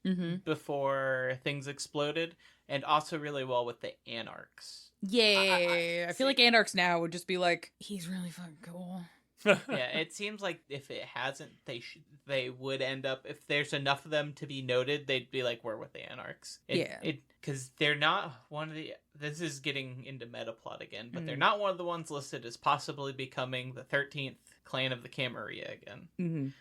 before things exploded, and also really well with the Anarchs. Yeah, I feel like Anarchs now would just be like, he's really fucking cool. Yeah, it seems like if it hasn't, they would end up, if there's enough of them to be noted, they'd be like, we're with the Anarchs. Because they're not one of the, this is getting into meta plot again, but they're not one of the ones listed as possibly becoming the 13th clan of the Camarilla again.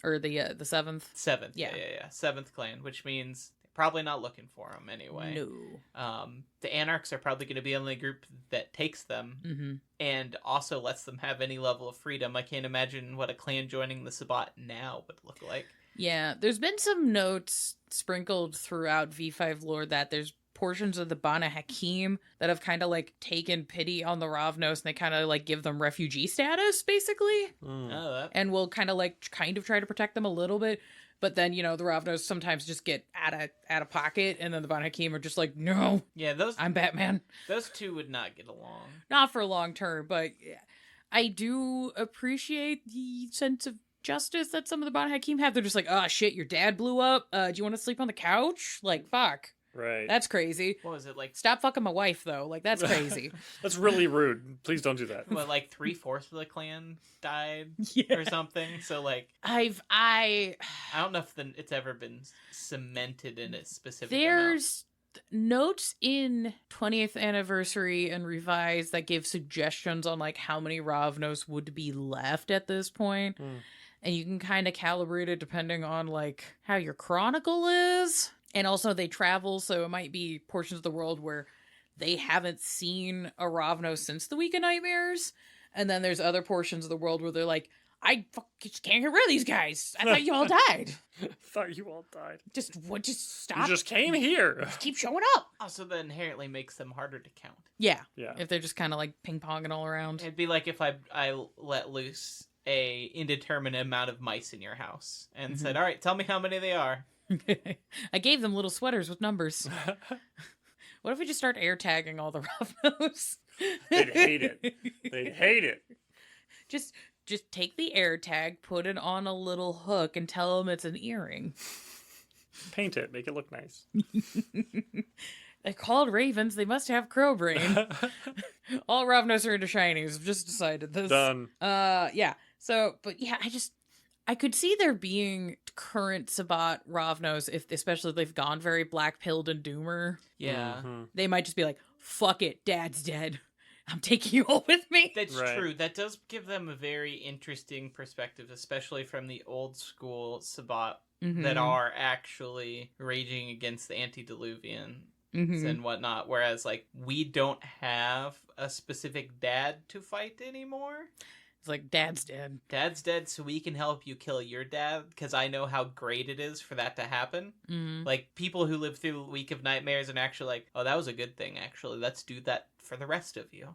Or the 7th. 7th, yeah. Seventh clan, which means probably not looking for them anyway. No. The Anarchs are probably going to be the only group that takes them and also lets them have any level of freedom. I can't imagine what a clan joining the Sabbat now would look like. Yeah, there's been some notes sprinkled throughout V5 lore that there's portions of the Bana Hakim that have kind of like taken pity on the Ravnos and they kind of like give them refugee status basically. And will kind of try to protect them a little bit. But then, you know, the Ravnos sometimes just get out of pocket, and then the Bana Hakim are just like, no, I'm Batman. Those two would not get along. Not for a long term, but I do appreciate the sense of justice that some of the Bana Hakim have. They're just like, oh shit, your dad blew up. Do you want to sleep on the couch? Like, fuck. Right. That's crazy. What was it like? Stop fucking my wife, though. Like, that's crazy. That's really rude. Please don't do that. Well, like 3/4 of the clan died or something. So, like, I don't know if it's ever been cemented in a specific There's notes in 20th anniversary and revised that give suggestions on like how many Ravnos would be left at this point. And you can kind of calibrate it depending on like how your chronicle is. And also they travel, so it might be portions of the world where they haven't seen a Ravnos since the Week of Nightmares. And then there's other portions of the world where they're like, I just can't get rid of these guys. I thought you all died. Just stop. You just came here. Just keep showing up. Also, that inherently makes them harder to count. Yeah. If they're just kind of like ping-ponging all around. It'd be like if I let loose a indeterminate amount of mice in your house and said, all right, tell me how many they are. I gave them little sweaters with numbers. What if we just start air tagging all the Ravnos? They'd hate it. They'd hate it. Just take the air tag, put it on a little hook, and tell them it's an earring. Paint it. Make it look nice. They're called ravens. They must have crow brain. All Ravnos are into shinies. I've just decided this. Done. Yeah. So, but yeah, I could see there being current Sabat Ravnos, especially if they've gone very black-pilled and doomer. Yeah. Mm-hmm. They might just be like, fuck it, Dad's dead. I'm taking you all with me. That's Right. true. That does give them a very interesting perspective, especially from the old school Sabat that are actually raging against the antediluvians and whatnot. Whereas, like, we don't have a specific dad to fight anymore. It's like, Dad's dead. Dad's dead, so we can help you kill your dad, because I know how great it is for that to happen. Like, people who live through a week of nightmares and actually like, oh, that was a good thing, actually. Let's do that for the rest of you.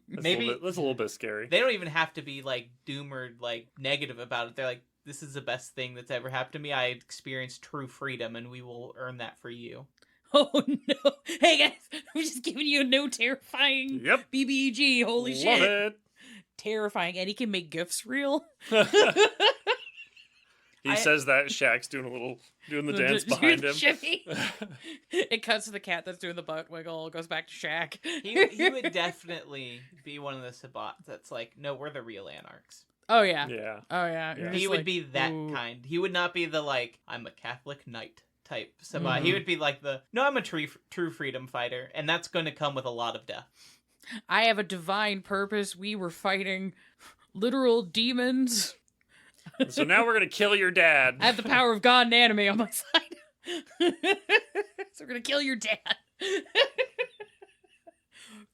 Maybe That's a little bit scary. they don't even have to be, like, doom or, like, negative about it. They're like, this is the best thing that's ever happened to me. I experienced true freedom, and we will earn that for you. Oh, no. Hey, guys, I'm just giving you a no terrifying Yep. BBG. Holy Love shit. it. Terrifying. And he can make gifs real. He says that Shaq's doing the dance behind him. Shimmy. It cuts to the cat that's doing the butt wiggle. Goes back to Shaq. He would definitely be one of the Sabbats that's like, no, we're the real anarchs. Oh, yeah. Yeah. Oh, yeah. Yeah. He would be that kind. He would not be the, like, I'm a Catholic knight type Sabbat. He would be like I'm a true freedom fighter, and that's going to come with a lot of death. I have a divine purpose. We were fighting literal demons. So now we're gonna kill your dad. I have the power of God and anime on my side. So we're gonna kill your dad.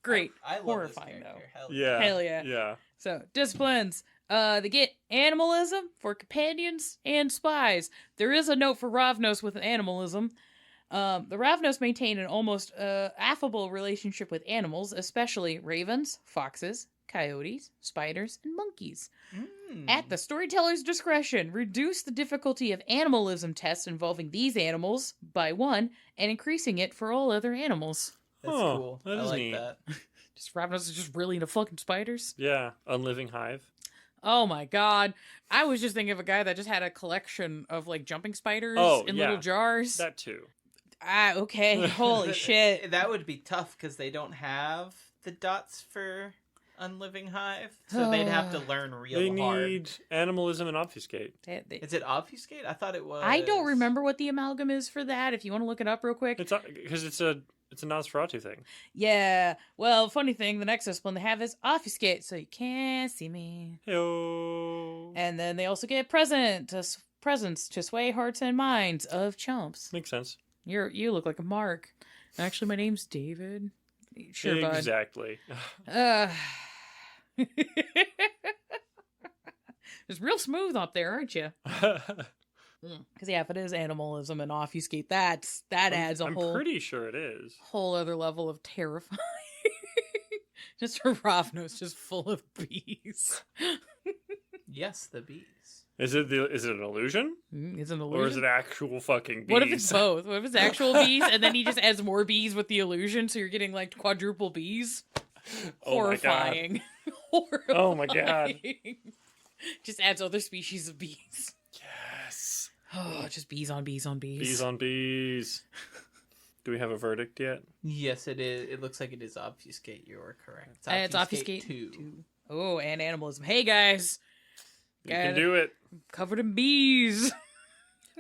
Great. I love Horrifying, this though. character. Hell Yeah. Hell yeah. Yeah. So, disciplines. They get animalism for companions and spies. There is a note for Ravnos with animalism. The Ravnos maintain an almost affable relationship with animals, especially ravens, foxes, coyotes, spiders, and monkeys. At the storyteller's discretion, reduce the difficulty of animalism tests involving these animals by 1 and increasing it for all other animals. That's Oh, cool. that I is like neat. that. Just Ravnos is just really into fucking spiders. Yeah. Unliving hive. Oh my god. I was just thinking of a guy that just had a collection of like jumping spiders in yeah. little jars. That too. Okay. Holy shit. That would be tough because they don't have the dots for Unliving Hive, so they'd have to learn real They hard. need animalism and obfuscate. Is it Obfuscate? I thought it was. I don't remember what the amalgam is for that. If you want to look it up real quick. It's because it's a Nosferatu thing. Yeah. Well, funny thing, the next discipline they have is obfuscate, so you can't see me. Heyo. And then they also get presence to sway hearts and minds of chumps. Makes sense. You look like a Mark. Actually, my name's David. Sure, bud. Exactly. It's real smooth up there, aren't you? Because yeah, if it is animalism and obfuscate, that adds I'm whole pretty sure it is. whole other level of terrifying. Just a Ravnos just full of bees. Yes, the bees. Is it an illusion? It's an illusion. Or is it actual fucking bees? What if it's both? What if it's actual bees and then he just adds more bees with the illusion, so you're getting like quadruple bees? Horrifying. Horrifying. Oh my god. Just adds other species of bees. Yes. Oh, just bees on bees on bees. Bees on bees. Do we have a verdict yet? Yes, it is. It looks like it is Obfuscate. You're correct. It's obfuscate 2. Oh, and animalism. Hey guys, You can do it. covered in bees.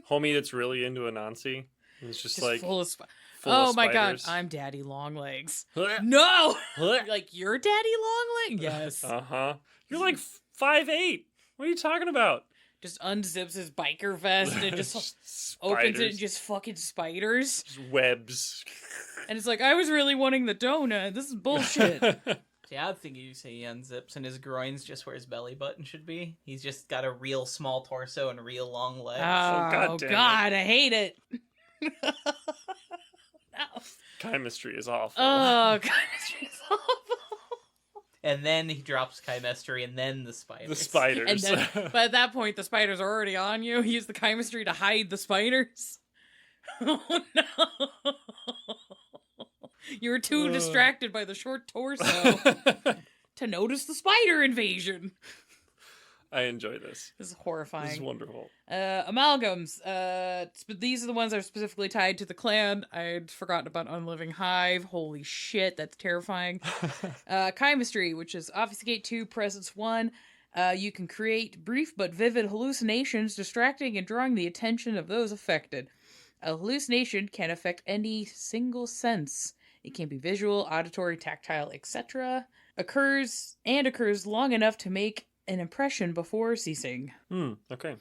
Homie that's really into Anansi. It's just like full of full oh of my god, spiders. I'm Daddy Longlegs. Uh-huh. No, like you're Daddy Longlegs. Yes. You're like 5'8". What are you talking about? Just unzips his biker vest and just Spiders. opens it and just fucking spiders. Just webs. And it's like, I was really wanting the donut. This is bullshit. See, I would think you say he unzips and his groin's just where his belly button should be. He's just got a real small torso and real long legs. Oh, God damn it. God, I hate it. No. Chemistry is awful. Oh, God, it's awful. And then he drops chemistry, and then the spiders. The spiders. And then, but at that point, the spiders are already on you. He used the chemistry to hide the spiders. Oh, no. You were too distracted by the short torso to notice the spider invasion. I enjoy this. This is horrifying. This is wonderful. Amalgams. These are the ones that are specifically tied to the clan. I'd forgotten about Unliving Hive. Holy shit, that's terrifying. Chemistry, which is Obfuscate 2, Presence 1. You can create brief but vivid hallucinations, distracting and drawing the attention of those affected. A hallucination can affect any single sense. It can be visual, auditory, tactile, etc. Occurs long enough to make an impression before ceasing. Okay.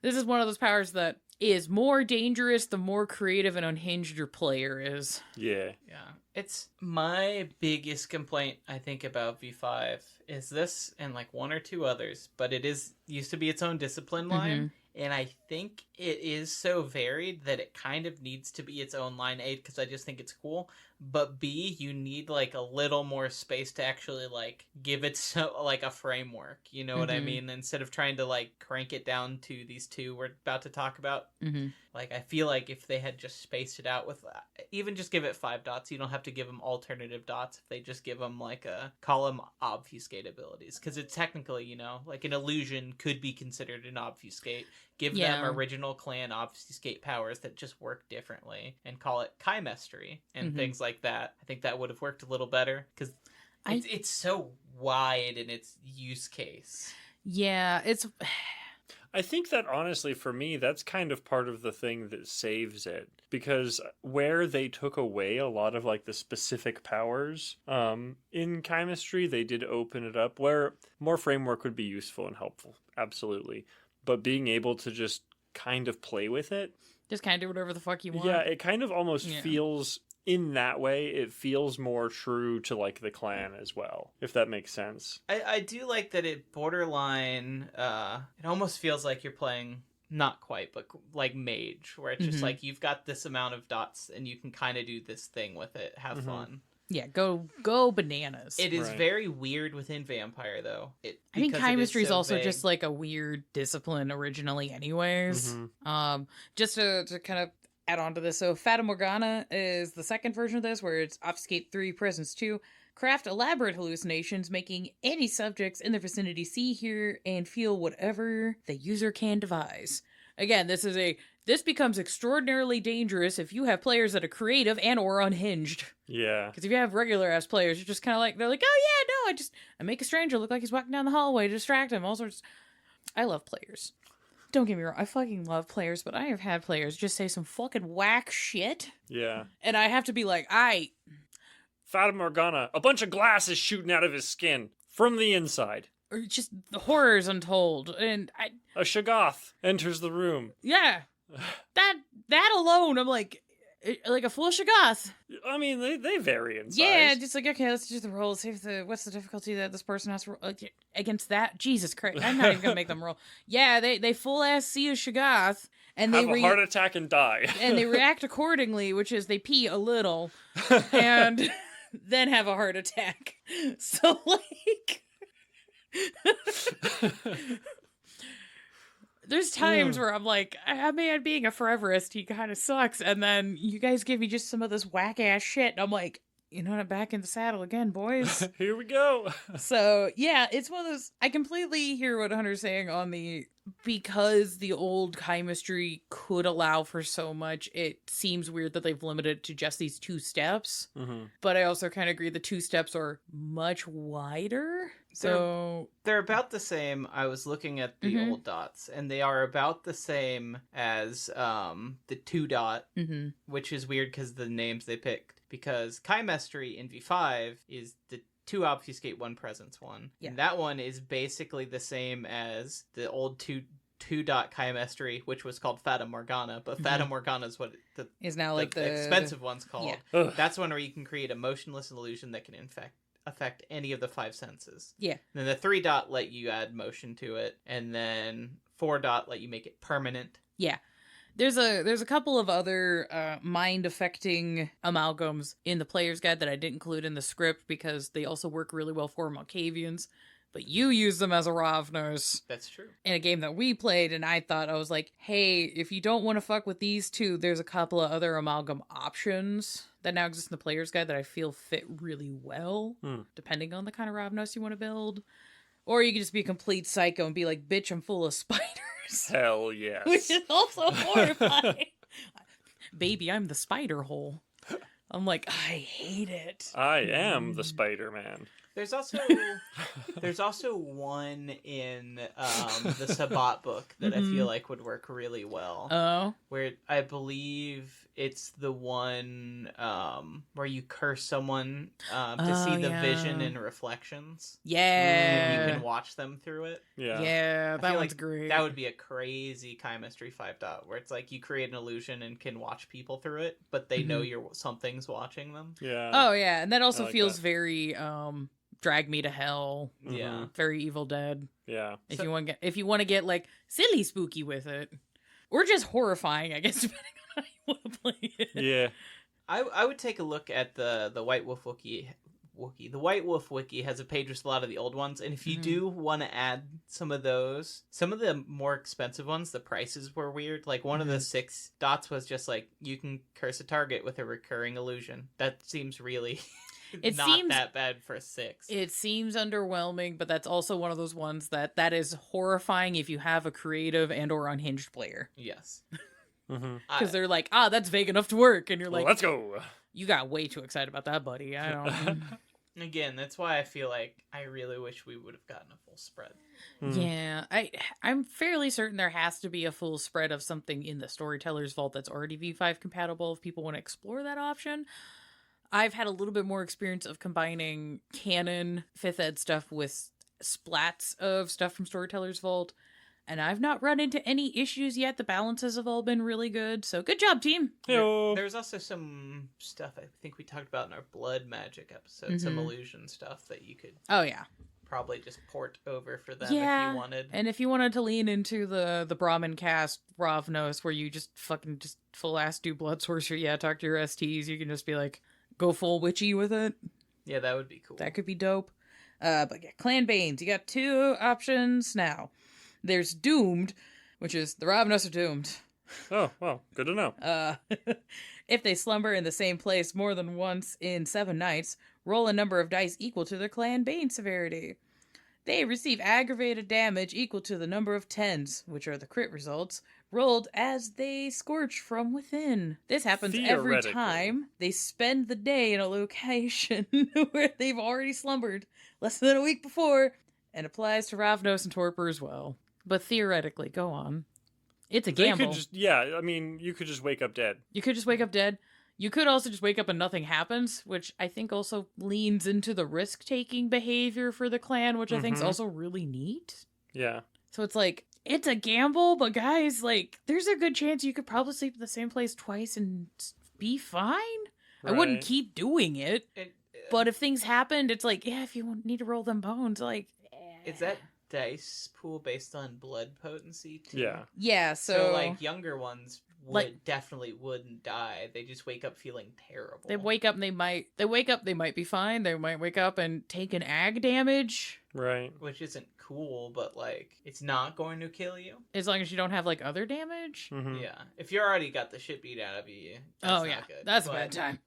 This is one of those powers that is more dangerous the more creative and unhinged your player is. Yeah. Yeah. It's my biggest complaint, I think, about V5 is this and like one or two others, but it used to be its own discipline line. And I think it is so varied that it kind of needs to be its own line A because I just think it's cool. But B, you need like a little more space to actually like give it like a framework. You know what I mean? Instead of trying to like crank it down to these two we're about to talk about. Like I feel like if they had just spaced it out with even just give it 5 dots, you don't have to give them alternative dots. If they just give them like call them obfuscate abilities, because it's technically, you know, like an illusion could be considered an obfuscate. Give them original clan obfuscate powers that just work differently and call it chemistry and things like that. I think that would have worked a little better because it's so wide in its use case. Yeah, it's... I think that honestly, for me, that's kind of part of the thing that saves it. Because where they took away a lot of like the specific powers in chemistry, they did open it up where more framework would be useful and helpful. Absolutely. But being able to just kind of play with it. Just kind of do whatever the fuck you want. Yeah, it kind of almost feels, in that way, it feels more true to like the clan as well, if that makes sense. I do like that it borderline, it almost feels like you're playing, not quite, but like mage, where it's just like you've got this amount of dots and you can kind of do this thing with it, have fun. Yeah, go bananas. It is very weird within Vampire, though. I think chemistry is also just like a weird discipline originally anyways. Just to kind of add on to this, so Fata Morgana is the second version of this, where it's Obfuscate 3, Presence 2. Craft elaborate hallucinations, making any subjects in the vicinity see, hear, and feel whatever the user can devise. Again, this becomes extraordinarily dangerous if you have players that are creative and or unhinged. Yeah. Because if you have regular ass players, you're just kind of like, they're like, oh yeah, no, I make a stranger look like he's walking down the hallway to distract him, all sorts. I love players. Don't get me wrong, I fucking love players, but I have had players just say some fucking whack shit. Yeah. And I have to be like, Fata Morgana, a bunch of glass is shooting out of his skin from the inside. Or just the horrors untold. And A Shoggoth enters the room. Yeah. That alone, I'm like a full Shoggoth. I mean, they vary in size. Yeah, just like, okay, let's do the roll. See if what's the difficulty that this person has to roll against that. Jesus Christ, I'm not even gonna make them roll. Yeah, they full ass see a Shoggoth and have they a heart attack and die. And they react accordingly, which is they pee a little and then have a heart attack. So like there's times where I'm like, man, being a foreverist, he kind of sucks. And then you guys give me just some of this whack ass shit. And I'm like, you know what? I'm back in the saddle again, boys. Here we go. So yeah, it's one of those, I completely hear what Hunter's saying on because the old chemistry could allow for so much, it seems weird that they've limited it to just these 2 steps. But I also kind of agree the 2 steps are much wider. So they're about the same. I was looking at the old dots, and they are about the same as the 2 dot, which is weird because the names they picked. Because chemistry in V5 is the 2 obfuscate 1 presence 1. Yeah. And that one is basically the same as the old 2 dot chemistry, which was called Fata Morgana, but Fata Morgana is what is now like the expensive one's called. Yeah. That's one where you can create a motionless illusion that can affect any of the 5 senses. Yeah. And then the 3 dot let you add motion to it, and then 4 dot let you make it permanent. Yeah. There's a couple of other mind-affecting amalgams in the player's guide that I didn't include in the script because they also work really well for Malkavians. but you use them as a Ravnos. That's true. In a game that we played, and I was like, hey, if you don't want to fuck with these two, there's a couple of other amalgam options that now exist in the player's guide that I feel fit really well, depending on the kind of Ravnos you want to build. Or you can just be a complete psycho and be like, bitch, I'm full of spiders. Hell yes. Which is also horrifying. Baby, I'm the spider hole. I'm like, I hate it. I am the Spider-Man. There's also one in the Sabbat book that I feel like would work really well. Oh. Where I believe it's the one where you curse someone to see the vision and reflections. Yeah. You can watch them through it. Yeah. Yeah, that one's like great. That would be a crazy chemistry 5 dot where it's like you create an illusion and can watch people through it, but they know something's watching them. Yeah. Oh yeah, and that also like feels that. very Drag Me to Hell. Yeah. Very Evil Dead. Yeah. If you want to get like silly spooky with it. Or just horrifying, I guess, depending on how you want to play it. Yeah. I would take a look at the White Wolf Wiki. The White Wolf Wiki has a page with a lot of the old ones, and if you do want to add some of those, some of the more expensive ones, the prices were weird. Like one of the 6 dots was just like, you can curse a target with a recurring illusion. That seems really not that bad for 6. It seems underwhelming, but that's also one of those ones that is horrifying if you have a creative and or unhinged player. Yes. Because they're like, that's vague enough to work, and you're like, let's go. You got way too excited about that, buddy. I don't. Again, that's why I feel like I really wish we would have gotten a full spread. Yeah, I'm fairly certain there has to be a full spread of something in the Storyteller's Vault that's already V5 compatible if people want to explore that option. I've had a little bit more experience of combining canon 5th ed stuff with splats of stuff from Storyteller's Vault, and I've not run into any issues yet. The balances have all been really good, so good job, team. There's also some stuff I think we talked about in our Blood Magic episode, some illusion stuff that you could probably just port over for them if you wanted. And if you wanted to lean into the Brahmin cast Ravnos, where you just full ass do blood sorcery, talk to your STs, you can just be like, go full witchy with it. Yeah, that would be cool. That could be dope. But yeah, Clan Banes, you got 2 options now. There's Doomed, which is the Ravnos are doomed. Oh, well, good to know. If they slumber in the same place more than once in 7 nights, roll a number of dice equal to their Clan Bane severity. They receive aggravated damage equal to the number of 10s, which are the crit results, rolled as they scorch from within. This happens every time they spend the day in a location where they've already slumbered less than a week before, and applies to Ravnos and Torpor as well. But theoretically, go on. It's a gamble. You could just wake up dead. You could just wake up dead. You could also just wake up and nothing happens, which I think also leans into the risk-taking behavior for the clan, which I think is also really neat. Yeah. So it's like, it's a gamble, but guys, like, there's a good chance you could probably sleep in the same place twice and be fine. Right. I wouldn't keep doing it. But if things happened, it's like, if you need to roll them bones, like... Is that dice pool based on blood potency too? Yeah. Yeah, so like younger ones definitely wouldn't die. They just wake up feeling terrible. They wake up and they might be fine. They might wake up and take an ag damage. Right. Which isn't cool, but like it's not going to kill you. As long as you don't have like other damage. Mm-hmm. Yeah. If you already got the shit beat out of you, that's not good. That's a bad time.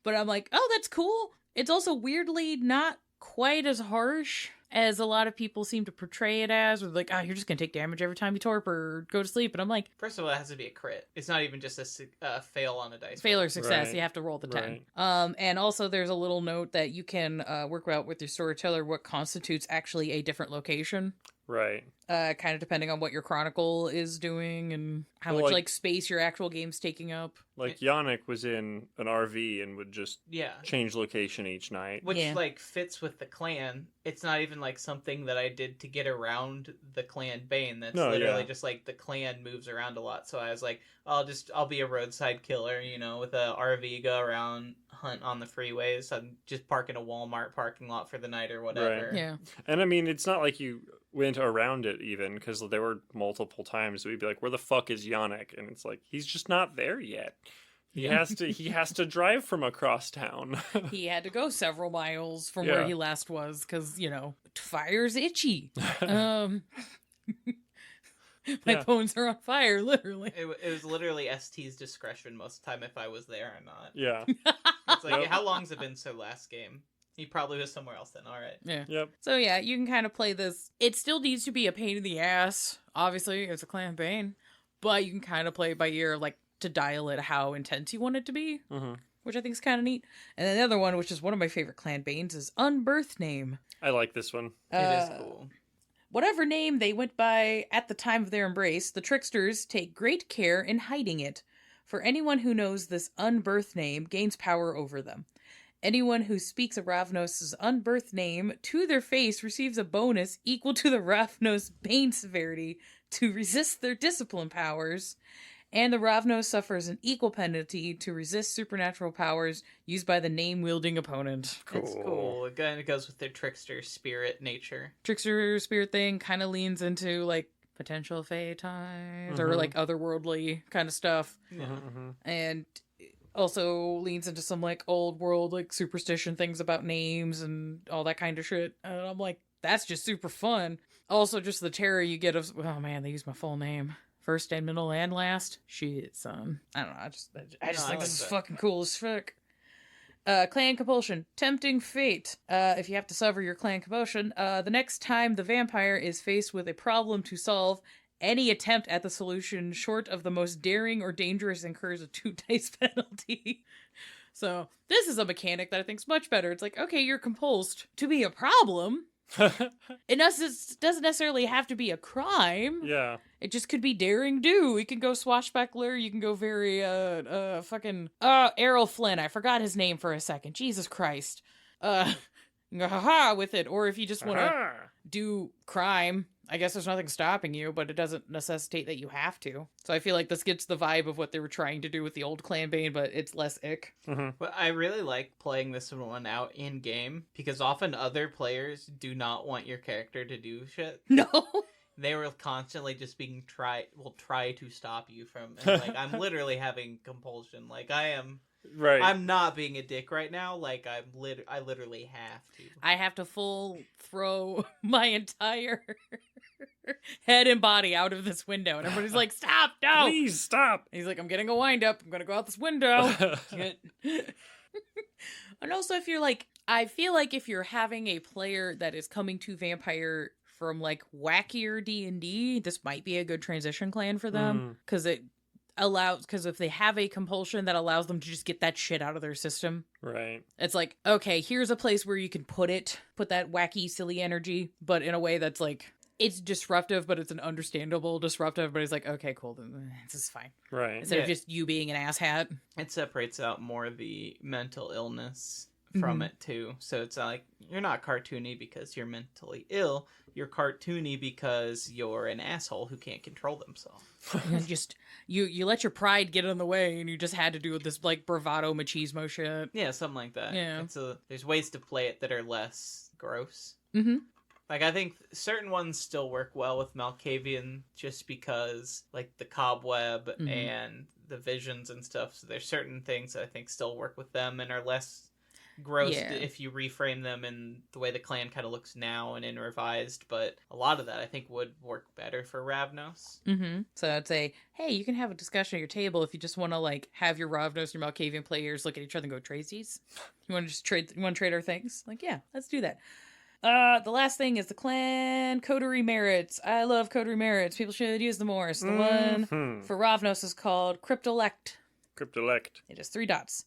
But I'm like, that's cool. It's also weirdly not quite as harsh as a lot of people seem to portray it as, or like, you're just gonna take damage every time you torp or go to sleep. And I'm like, first of all, it has to be a crit. It's not even just a fail on a dice. Fail or success. Right. You have to roll the 10. Right. And also there's a little note that you can work out with your storyteller what constitutes actually a different location. Right. Kind of depending on what your chronicle is doing and how much like space your actual game's taking up. Like Yannick was in an RV and would just change location each night. Which like fits with the clan. It's not even like something that I did to get around the clan Bane. That's literally just like the clan moves around a lot. So I was like, I'll be a roadside killer, with a RV, go around, hunt on the freeways. I'm just park in a Walmart parking lot for the night or whatever. Right. Yeah. And I mean, it's not like you went around it even, because there were multiple times we'd be like, where the fuck is Yannick? And it's like, he's just not there yet. He has to drive from across town. He had to go several miles from where he last was because, fire's itchy. My bones are on fire, literally. It was literally ST's discretion most of the time if I was there or not. Yeah. It's like, how long's it been since last game? He probably was somewhere else then. All right. Yeah. Yep. So yeah, you can kind of play this. It still needs to be a pain in the ass. Obviously, it's a clan bane, but you can kind of play it by ear, like to dial it how intense you want it to be, which I think is kind of neat. And then the other one, which is one of my favorite clan banes, is Unbirth Name. I like this one. It is cool. Whatever name they went by at the time of their embrace, the tricksters take great care in hiding it. For anyone who knows this unbirth name gains power over them. Anyone who speaks a Ravnos' unbirth name to their face receives a bonus equal to the Ravnos Bane severity to resist their discipline powers, and the Ravnos suffers an equal penalty to resist supernatural powers used by the name-wielding opponent. Cool. It's cool. Again, it goes with their trickster spirit nature. Trickster spirit thing kind of leans into, like, potential fey ties or, like, otherworldly kind of stuff. Yeah. And also leans into some, like, old world, like, superstition things about names and all that kind of shit. And I'm like, that's just super fun. Also, just the terror you get of, oh man, they use my full name. First and middle and last. Shit, son. I don't know. I just think this is fucking cool as fuck. Clan compulsion. Tempting fate. If you have to suffer your clan compulsion, the next time the vampire is faced with a problem to solve, any attempt at the solution short of the most daring or dangerous incurs a 2 dice penalty. So this is a mechanic that I think is much better. It's like, okay, you're compulsed to be a problem. It doesn't necessarily have to be a crime. Yeah. It just could be daring do. You can go swashbuckler. You can go very, Errol Flynn. I forgot his name for a second. Jesus Christ. Ha with it. Or if you just want to do crime, I guess there's nothing stopping you, but it doesn't necessitate that you have to. So I feel like this gets the vibe of what they were trying to do with the old clan bane, but it's less ick. But I really like playing this one out in game because often other players do not want your character to do shit. No. They will constantly just try to stop you from. And like I'm literally having compulsion. Like I am. Right. I'm not being a dick right now. Like I literally have to. I have to full throw my entire head and body out of this window, and everybody's like, "Stop! No, please stop!" He's like, "I'm getting a wind up. I'm gonna go out this window." And also, if you're like, I feel like if you're having a player that is coming to Vampire from like wackier D&D, this might be a good transition clan for them because if they have a compulsion that allows them to just get that shit out of their system. Right. It's like, okay, here's a place where you can put that wacky, silly energy, but in a way that's like, it's disruptive, but it's an understandable disruptive, but it's like, okay, cool, then this is fine. Right. Instead of just you being an asshat. It separates out more the mental illness from it too. So it's like, you're not cartoony because you're mentally ill. You're cartoony because you're an asshole who can't control themselves. You let your pride get in the way, and you just had to do this like bravado machismo shit. Yeah, something like that. Yeah. There's ways to play it that are less gross. Mm-hmm. Like, I think certain ones still work well with Malkavian just because, like, the cobweb and the visions and stuff. So there's certain things that I think still work with them and are less gross if you reframe them in the way the clan kind of looks now and in revised. But a lot of that I think would work better for Ravnos. Mm-hmm. So I'd say, hey, you can have a discussion at your table if you just want to, like, have your Ravnos and your Malkavian players look at each other and go, Tracy's? You want to just trade our things? Like, yeah, let's do that. The last thing is the clan coterie merits. I love coterie merits. People should use them more. So the one for Ravnos is called Cryptolect. It has 3 dots.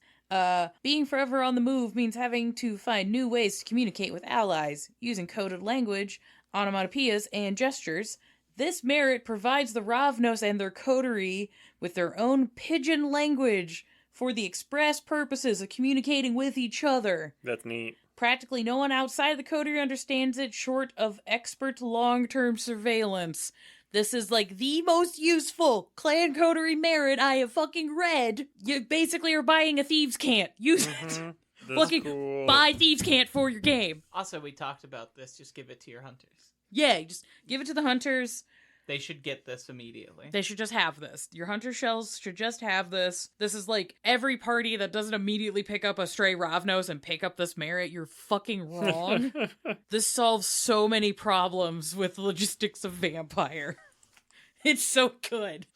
Being forever on the move means having to find new ways to communicate with allies, using coded language, onomatopoeias, and gestures. This merit provides the Ravnos and their coterie with their own pidgin language for the express purposes of communicating with each other. That's neat. Practically no one outside the coterie understands it, short of expert long-term surveillance. This is, like, the most useful clan coterie merit I have fucking read. You basically are buying a thieves' cant. Use it. Fucking cool. Buy thieves' cant for your game. Also, we talked about this. Just give it to your hunters. Yeah, just give it to the hunters. They should get this immediately. They should just have this. Your hunter shells should just have this. This is like every party that doesn't immediately pick up a stray Ravnos and pick up this merit, you're fucking wrong. This solves so many problems with logistics of vampire. It's so good.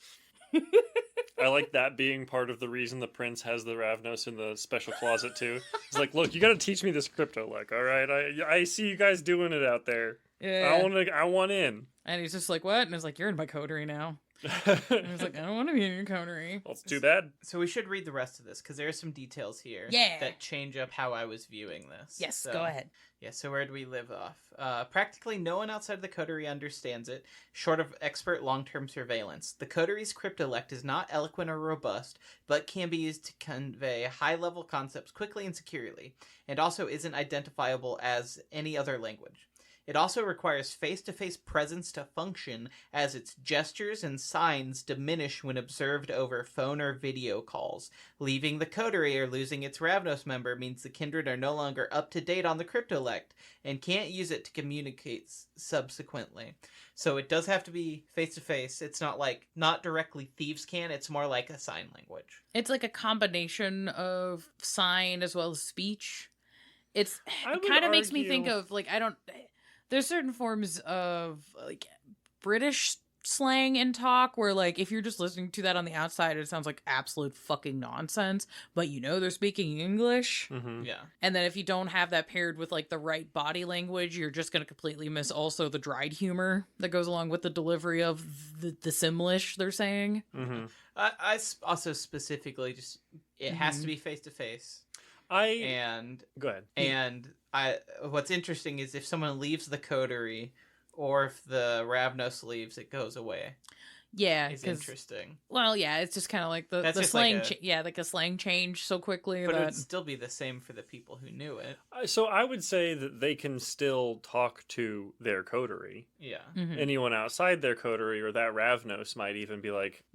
I like that being part of the reason the prince has the Ravnos in the special closet too. He's like, look, you gotta teach me this crypto. Like, all right, I see you guys doing it out there. Yeah. I want in. And he's just like, what? And he's like, you're in my coterie now. And he's like, I don't want to be in your coterie. Well, it's too bad. So we should read the rest of this, because there are some details here that change up how I was viewing this. Yes, so, go ahead. Yeah, so where do we live off? Practically no one outside the coterie understands it, short of expert long-term surveillance. The coterie's cryptolect is not eloquent or robust, but can be used to convey high-level concepts quickly and securely, and also isn't identifiable as any other language. It also requires face-to-face presence to function, as its gestures and signs diminish when observed over phone or video calls. Leaving the coterie or losing its Ravnos member means the kindred are no longer up-to-date on the cryptolect, and can't use it to communicate subsequently. So it does have to be face-to-face. It's not directly thieves can, it's more like a sign language. It's like a combination of sign as well as speech. It kind of makes me think of, there's certain forms of British slang and talk where if you're just listening to that on the outside, it sounds like absolute fucking nonsense, but they're speaking English. Mm-hmm. Yeah. And then if you don't have that paired with the right body language, you're just going to completely miss also the dried humor that goes along with the delivery of the Simlish they're saying. Mm-hmm. I also specifically just, it has to be face-to-face. Go ahead. And what's interesting is if someone leaves the coterie, or if the Ravnos leaves, it goes away. Yeah, it's interesting. Well, yeah, it's just kind of like the slang. The slang changed so quickly. But it would still be the same for the people who knew it. So I would say that they can still talk to their coterie. Yeah. Mm-hmm. Anyone outside their coterie or that Ravnos might even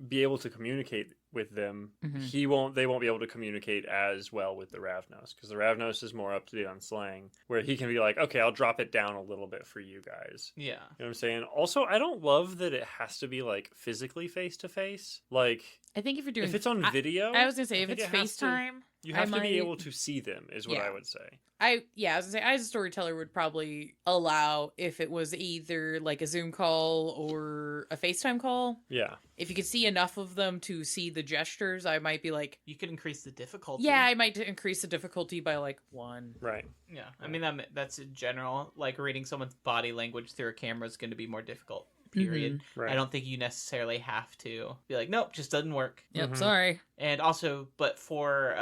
be able to communicate with them. Mm-hmm. They won't be able to communicate as well with the Ravnos, because the Ravnos is more up to date on slang, where he can be like, okay, I'll drop it down a little bit for you guys. Yeah. You know what I'm saying? Also, I don't love that it has to be physically face to face. I think if it's on video, I was gonna say if it's FaceTime, you have to be able to see them, is what I would say. I was gonna say, I as a storyteller would probably allow if it was either a Zoom call or a FaceTime call. Yeah. If you could see enough of them to see the gestures, I might be you could increase the difficulty. Yeah, I might increase the difficulty by 1. Right. Yeah. I mean, that's in general. Reading someone's body language through a camera is going to be more difficult. Period. Mm-hmm. Right. I don't think you necessarily have to be nope, just doesn't work. Yep, sorry. And also, but for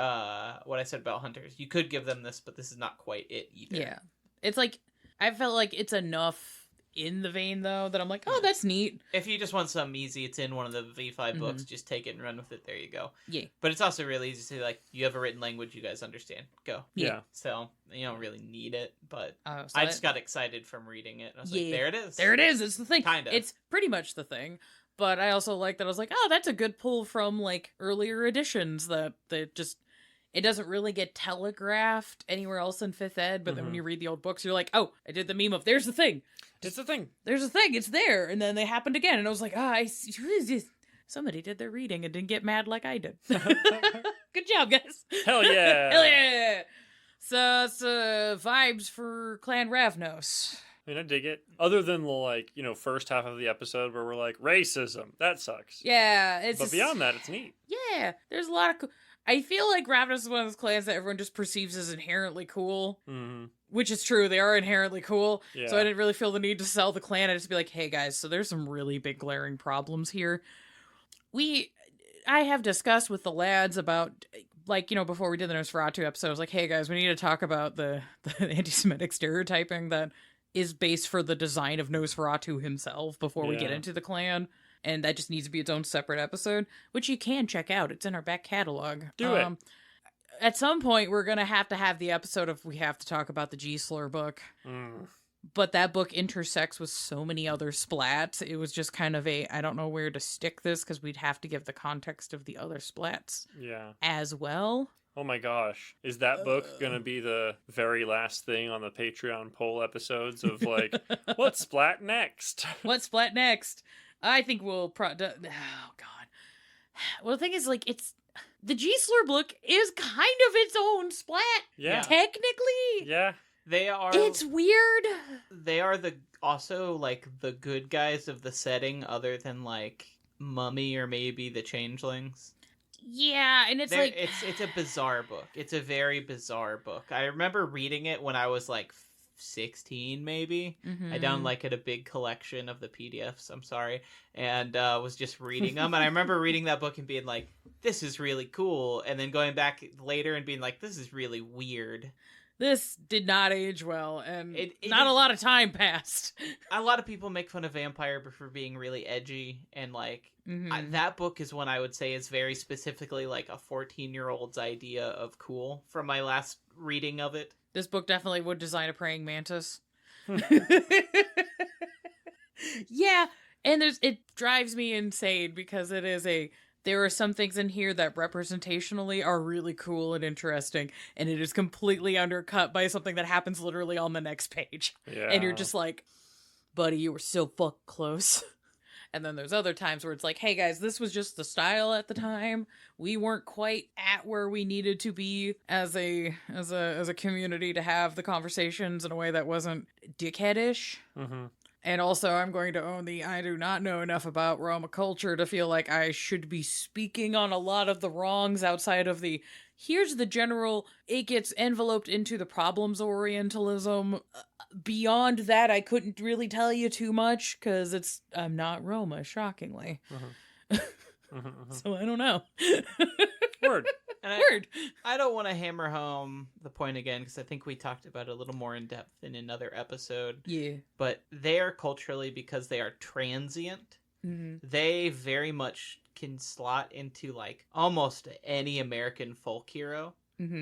what I said about hunters, you could give them this, but this is not quite it either. Yeah. It's I felt like it's enough in the vein, though, that I'm oh, that's neat. If you just want something easy, it's in one of the V5 books. Just take it and run with it. There you go. Yeah. But it's also really easy to say, you have a written language you guys understand. Go. Yeah. So, you don't really need it, but So I just got excited from reading it. I was like, there it is. There it is. It's the thing. Kind of. It's pretty much the thing. But I also that I was oh, that's a good pull from, earlier editions that just... It doesn't really get telegraphed anywhere else in 5th ed, but then when you read the old books, you're oh, I did the meme of, there's the thing. It's the thing. There's a thing. It's there. And then they happened again. And I was I see. Who is this? Somebody did their reading and didn't get mad like I did. Good job, guys. Hell yeah. Hell yeah. So it's vibes for Clan Ravnos. I mean, I dig it. Other than the, first half of the episode where we're racism. That sucks. Yeah. But beyond that, it's neat. Yeah. There's a lot of... I feel like Ravnos is one of those clans that everyone just perceives as inherently cool. Mm-hmm. Which is true. They are inherently cool. Yeah. So I didn't really feel the need to sell the clan. I just be hey guys, so there's some really big glaring problems here. I have discussed with the lads about, before we did the Nosferatu episode, I was hey guys, we need to talk about the anti-Semitic stereotyping that is based for the design of Nosferatu himself before we get into the clan. And that just needs to be its own separate episode, which you can check out. It's in our back catalog. Do it. At some point, we're going to have the episode if we have to talk about the G-Slur book. But that book intersects with so many other splats. It was just kind of I don't know where to stick this, because we'd have to give the context of the other splats as well. Oh my gosh. Is that book going to be the very last thing on the Patreon poll episodes of what splat next? What splat next? I think we'll oh god. Well, the thing is, like, it's the G-Slurp book is kind of its own splat. Yeah. Technically. Yeah. They are. It's weird. They are also like the good guys of the setting, other than like Mummy or maybe the Changelings. Yeah, and it's like it's a bizarre book. It's a very bizarre book. I remember reading it when I was like 16, maybe. I downloaded a big collection of the PDFs. I'm sorry, and was just reading them. And I remember reading that book and being like, "This is really cool," and then going back later and being like, "This is really weird." This did not age well, and not a lot of time passed. A lot of people make fun of Vampire for being really edgy, and like that book is one I would say is very specifically like a 14-year-old's idea of cool from my last reading of it. This book definitely would design a praying mantis. Yeah, and it drives me insane because there are some things in here that representationally are really cool and interesting, and it is completely undercut by something that happens literally on the next page. Yeah. And you're just like, buddy, you were so fuck close. And then there's other times where it's like, hey guys, this was just the style at the time. We weren't quite at where we needed to be as a community to have the conversations in a way that wasn't dickheadish. Mm-hmm. And also, I'm going to own I do not know enough about Roma culture to feel like I should be speaking on a lot of the wrongs outside of here's the general, it gets enveloped into the problems Orientalism. Beyond that, I couldn't really tell you too much, because I'm not Roma, shockingly. So I don't know. Word. Word. I don't want to hammer home the point again, because I think we talked about it a little more in depth in another episode. Yeah. But they are culturally, because they are transient, they very much can slot into like almost any American folk hero.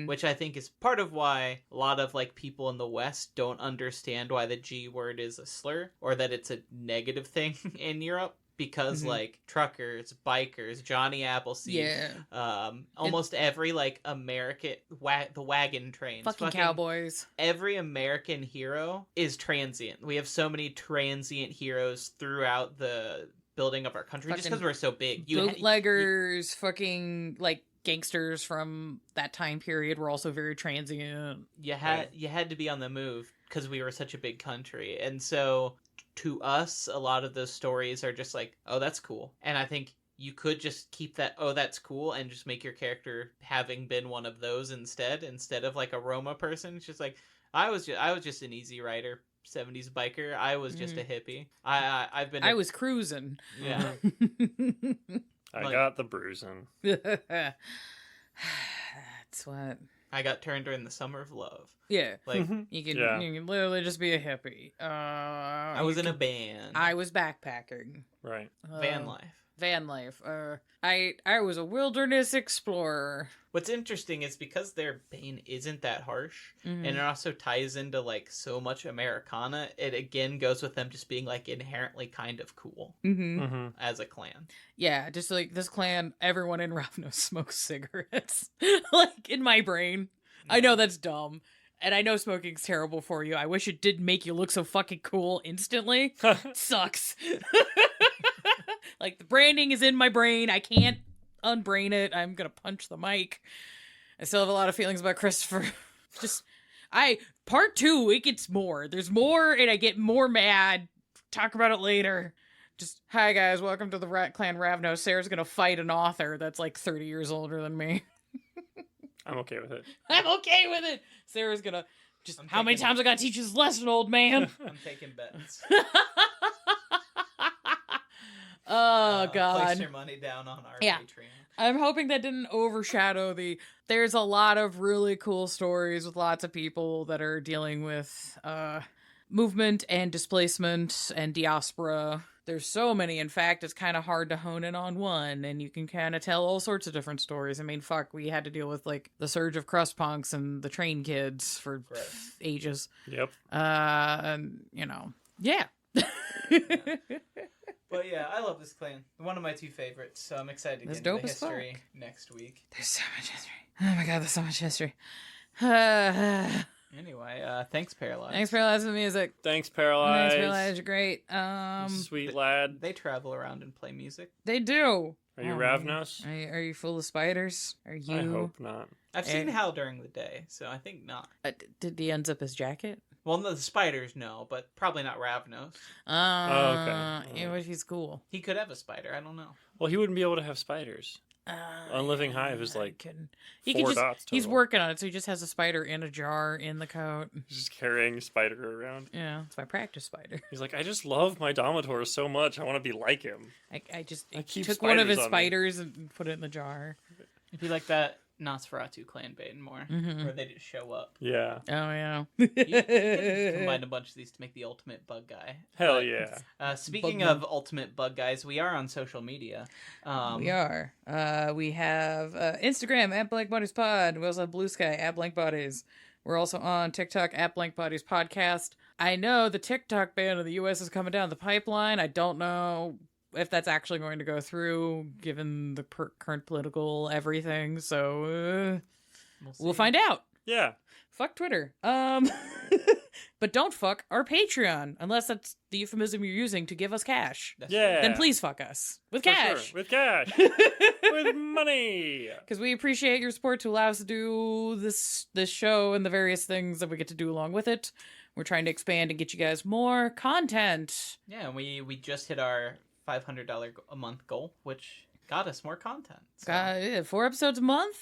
Which I think is part of why a lot of like people in the West don't understand why the G word is a slur, or that it's a negative thing in Europe. Because like truckers, bikers, Johnny Appleseed, almost every like American the wagon trains, fucking cowboys. Every American hero is transient. We have so many transient heroes throughout the building of our country, just because we're so big. Bootleggers, fucking like gangsters from that time period were also very transient. You had to be on the move because we were such a big country, and so. To us, a lot of those stories are just like, oh, that's cool. And I think you could just keep that, oh, that's cool, and just make your character having been one of those instead of like a Roma person. It's just like, I was just an easy rider, 70s biker. I was just a hippie. I was cruising. Yeah. I got the bruising. That's what... I got turned during the summer of love. Yeah. Like, you can literally just be a hippie. I was in a band. I was backpacking. Right. Van life. I was a wilderness explorer. What's interesting is because their bane isn't that harsh, and it also ties into like so much Americana, it again goes with them just being like inherently kind of cool as a clan. Yeah, just like this clan, everyone in Ravnos smokes cigarettes. Like in my brain. Yeah. I know that's dumb. And I know smoking's terrible for you. I wish it did make you look so fucking cool instantly. Sucks. Like, the branding is in my brain. I can't unbrain it. I'm gonna punch the mic. I still have a lot of feelings about Christopher. Part 2, it gets more. There's more, and I get more mad. Talk about it later. Just, hi guys, welcome to the Clan Ravnos. Sarah's gonna fight an author that's like 30 years older than me. I'm okay with it. I'm okay with it. Sarah's gonna how many times I gotta teach you this lesson, old man? I'm taking bets. Oh, God. Place your money down on our Patreon. I'm hoping that didn't overshadow there's a lot of really cool stories with lots of people that are dealing with movement and displacement and diaspora. There's so many. In fact, it's kind of hard to hone in on one, and you can kind of tell all sorts of different stories. I mean, fuck, we had to deal with like the surge of crust punks and the train kids for ages. Yep. And yeah. But yeah, I love this clan. One of my 2 favorites, so I'm excited to get into the history next week. There's so much history. Oh my god, there's so much history. Anyway, thanks, Paralyze. Thanks, Paralyze, for the music. Thanks, Paralyze. Thanks, Paralyze. You're great. Sweet lad. They travel around and play music. They do. Are you Ravnos? Are you full of spiders? Are you? I hope not. I've seen Hal during the day, so I think not. Did he unzip his jacket? Well, no, the spiders, no, but probably not Ravnos. Okay. Yeah, but he's cool. He could have a spider. I don't know. Well, he wouldn't be able to have spiders. Unliving Hive is like he four can just, dots total. He's working on it, so he just has a spider in a jar in the coat. He's just carrying a spider around. Yeah, it's my practice spider. He's like, I just love my Domitor so much. I want to be like him. I keep took one of his spiders on me. spiders and put it in the jar. It'd be like that Nosferatu clan bait more, where they just show up. Yeah. Oh, yeah. You could combine a bunch of these to make the ultimate bug guy. Hell yeah. Speaking of ultimate bug guys, we are on social media. We are. We have Instagram at Blank Bodies Pod. We also have Blue Sky at Blank Bodies. We're also on TikTok at Blank Bodies Podcast. I know the TikTok ban in the U.S. is coming down the pipeline. I don't know if that's actually going to go through, given the current political everything. So we'll find out. Yeah. Fuck Twitter. But don't fuck our Patreon, unless that's the euphemism you're using to give us cash. Yeah. Then please fuck us with For cash. Sure. With cash. With money. Because we appreciate your support to allow us to do this show and the various things that we get to do along with it. We're trying to expand and get you guys more content. Yeah, we just hit our $500 a month goal, which got us more content. So. 4 episodes a month.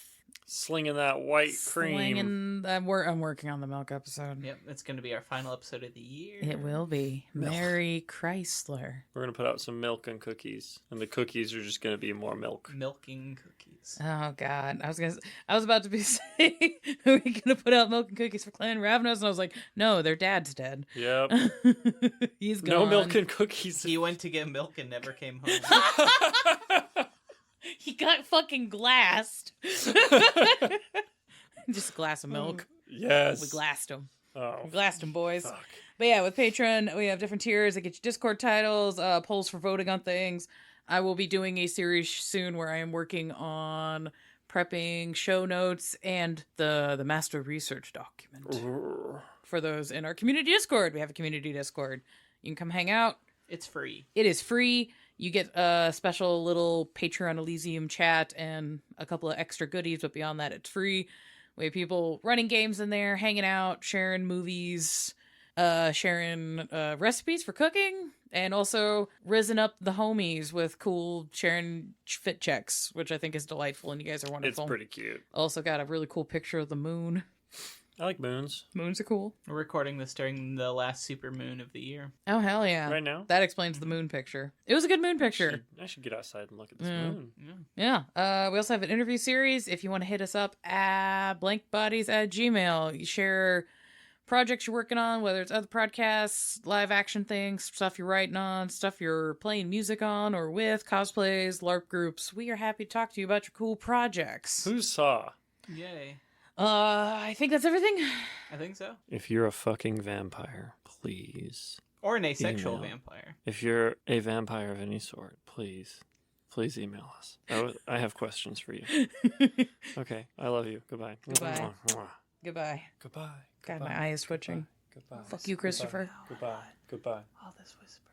Slinging that white cream. I'm working on the milk episode. Yep, it's going to be our final episode of the year. It will be. Mary Chrysler. We're going to put out some milk and cookies. And the cookies are just going to be more milk. Milking cookies. Oh, God. I was about to be saying, are we going to put out milk and cookies for Clan Ravnos? And I was like, no, their dad's dead. Yep. He's gone. No milk and cookies. He went to get milk and never came home. He got fucking glassed. Just a glass of milk. Yes. We glassed him. Oh. We glassed him, boys. Fuck. But yeah, with Patreon, we have different tiers that get you Discord titles, polls for voting on things. I will be doing a series soon where I am working on prepping show notes and the master research document. Ooh. For those in our community Discord. We have a community Discord. You can come hang out. It's free. It is free. You get a special little Patreon Elysium chat and a couple of extra goodies, but beyond that, it's free. We have people running games in there, hanging out, sharing movies, sharing recipes for cooking, and also risen up the homies with cool sharing fit checks, which I think is delightful, and you guys are wonderful. It's pretty cute. Also got a really cool picture of the moon. I like moons. Moons are cool. We're recording this during the last super moon of the year. Oh, hell yeah. Right now? That explains the moon picture. It was a good moon picture. I should get outside and look at this moon. Yeah. We also have an interview series. If you want to hit us up at blankbodies@gmail.com. You share projects you're working on, whether it's other podcasts, live action things, stuff you're writing on, stuff you're playing music on or with, cosplays, LARP groups. We are happy to talk to you about your cool projects. Who saw? Yay. I think that's everything. I think so. If you're a fucking vampire, please. Or an asexual Email. vampire. If you're a vampire of any sort, please email us. I have questions for you. Okay, I love you. Goodbye. Goodbye. Mwah. Goodbye. Goodbye. God, my eye is twitching. Goodbye. Fuck you, Christopher. Goodbye. Goodbye. All this whisper.